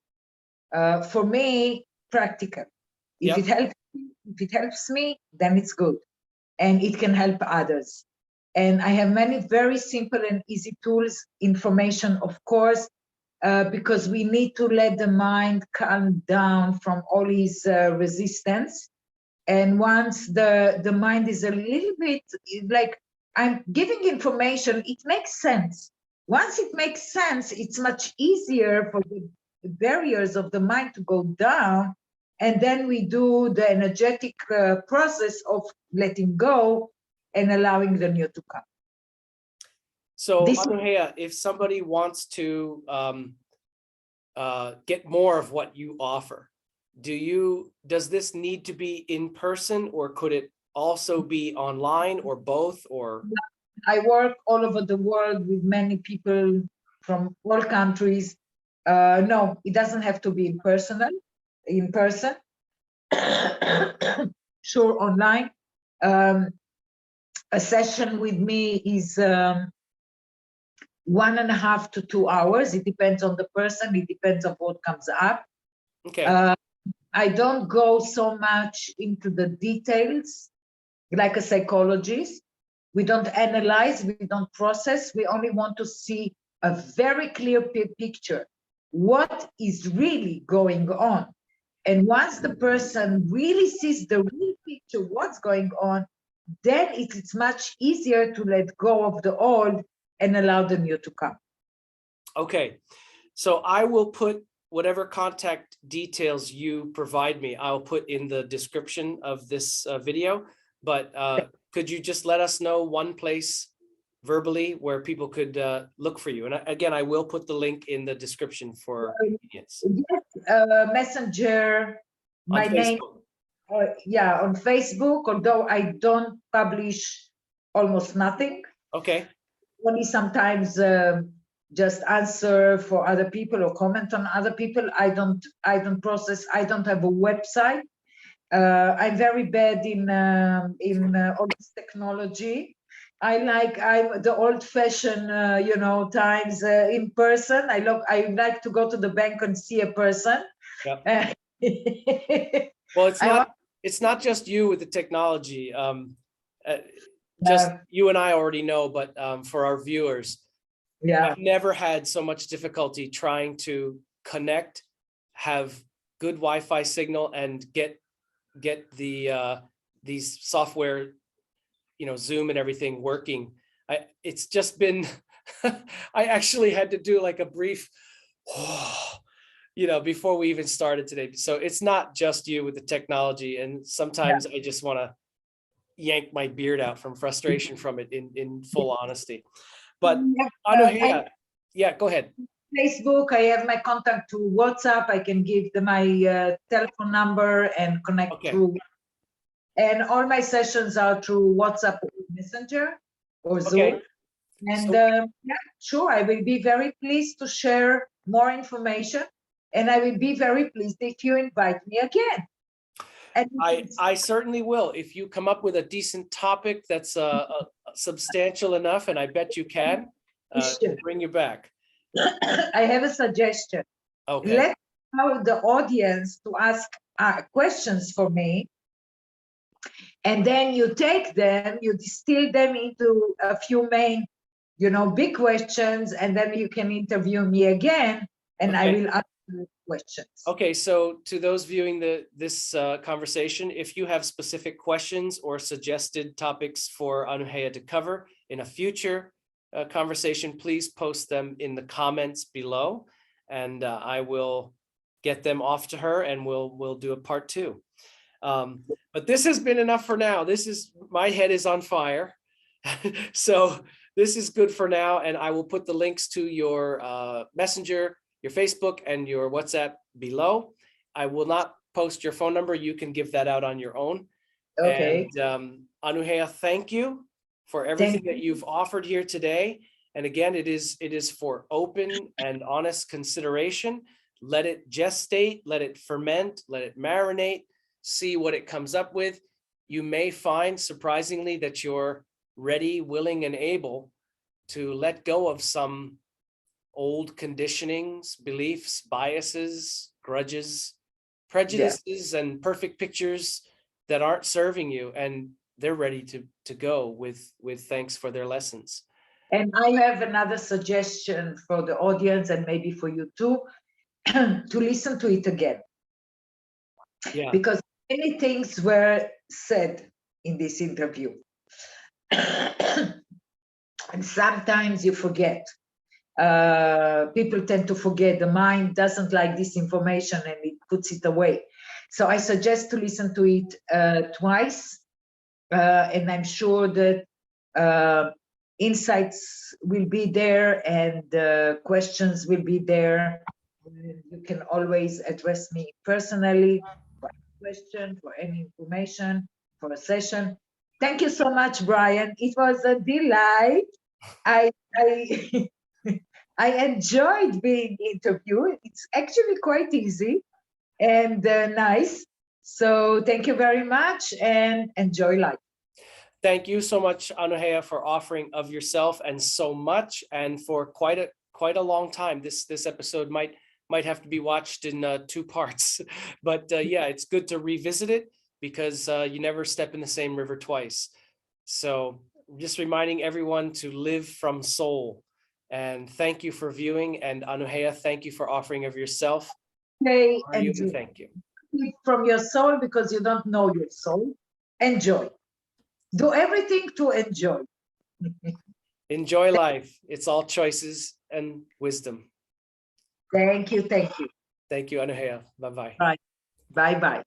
For me, practical. If it helps me, then it's good. And it can help others. And I have many very simple and easy tools, information, of course, because we need to let the mind calm down from all his resistance. And once the mind is a little bit like, I'm giving information, it makes sense. Once it makes sense, it's much easier for the barriers of the mind to go down. And then we do the energetic process of letting go and allowing the new to come. So ANUHE'A, if somebody wants to get more of what you offer, does this need to be in person, or could it also be online, or both? Or I work all over the world with many people from all countries. No, it doesn't have to be in person. Sure, online. A session with me is 1.5 to 2 hours. It depends on the person. It depends on what comes up. okay. I don't go so much into the details like a psychologist. We don't analyze, we don't process. We only want to see a very clear picture. What is really going on? And once the person really sees the real picture, what's going on, then it's much easier to let go of the old and allow the new to come. Okay, so I will put whatever contact details you provide me, I'll put in the description of this video. But could you just let us know one place verbally where people could look for you? And again, I will put the link in the description for convenience. Yes, Messenger, my name. Yeah, on Facebook, although I don't publish almost nothing. Okay. Only sometimes just answer for other people or comment on other people. I don't process. I don't have a website. I'm very bad in all this technology. I'm the old-fashioned, times in person. I like to go to the bank and see a person. Yep. Well, it's not just you with the technology. Just you and I already know, but for our viewers, yeah, I've never had so much difficulty trying to connect, have good Wi-Fi signal and get the these software, you know, Zoom and everything working. It's just been, I actually had to do like a brief, you know, before we even started today. So it's not just you with the technology. And sometimes I just want to yank my beard out from frustration from it in full honesty. But ANUHE'A, yeah, go ahead. Facebook, I have my contact to WhatsApp. I can give them my telephone number and connect through. And all my sessions are through WhatsApp Messenger or Zoom. And yeah, sure, I will be very pleased to share more information. And I will be very pleased if you invite me again. And I certainly will. If you come up with a decent topic that's substantial enough, and I bet you can, bring you back. I have a suggestion. Okay. Let's allow the audience to ask questions for me. And then you take them, you distill them into a few main, you know, big questions, and then you can interview me again, and I will ask you questions. Okay, so to those viewing this conversation, if you have specific questions or suggested topics for ANUHE'A to cover in a future conversation, please post them in the comments below, and I will get them off to her, and we'll do a part 2. But this has been enough for now. My head is on fire. So this is good for now. And I will put the links to your Messenger, your Facebook, and your WhatsApp below. I will not post your phone number. You can give that out on your own. Okay. And ANUHE'A, thank you for everything that you've offered here today. And again, it is for open and honest consideration. Let it gestate, let it ferment, let it marinate. See what it comes up with. You may find, surprisingly, that you're ready, willing, and able to let go of some old conditionings, beliefs, biases, grudges, prejudices, and perfect pictures that aren't serving you, and they're ready to go with thanks for their lessons. And I have another suggestion for the audience, and maybe for you too, to listen to it again. Yeah. Because many things were said in this interview. And sometimes you forget. People tend to forget. The mind doesn't like this information and it puts it away. So I suggest to listen to it twice. And I'm sure that insights will be there and questions will be there. You can always address me personally for any question, for any information, for a session. Thank you so much, Brian. It was a delight. I enjoyed being interviewed. It's actually quite easy and nice. So thank you very much and enjoy life. Thank you so much, ANUHE'A, for offering of yourself and so much, and for quite a long time. This episode might have to be watched in 2 parts, but yeah, it's good to revisit it because you never step in the same river twice. So just reminding everyone to live from soul. And thank you for viewing. And ANUHE'A, thank you for offering of yourself. Okay, and thank you. From your soul, because you don't know your soul. Enjoy. Do everything to enjoy. Enjoy life. It's all choices and wisdom. Thank you. Thank you. Thank you, ANUHE'A. Bye-bye. Bye. Bye-bye.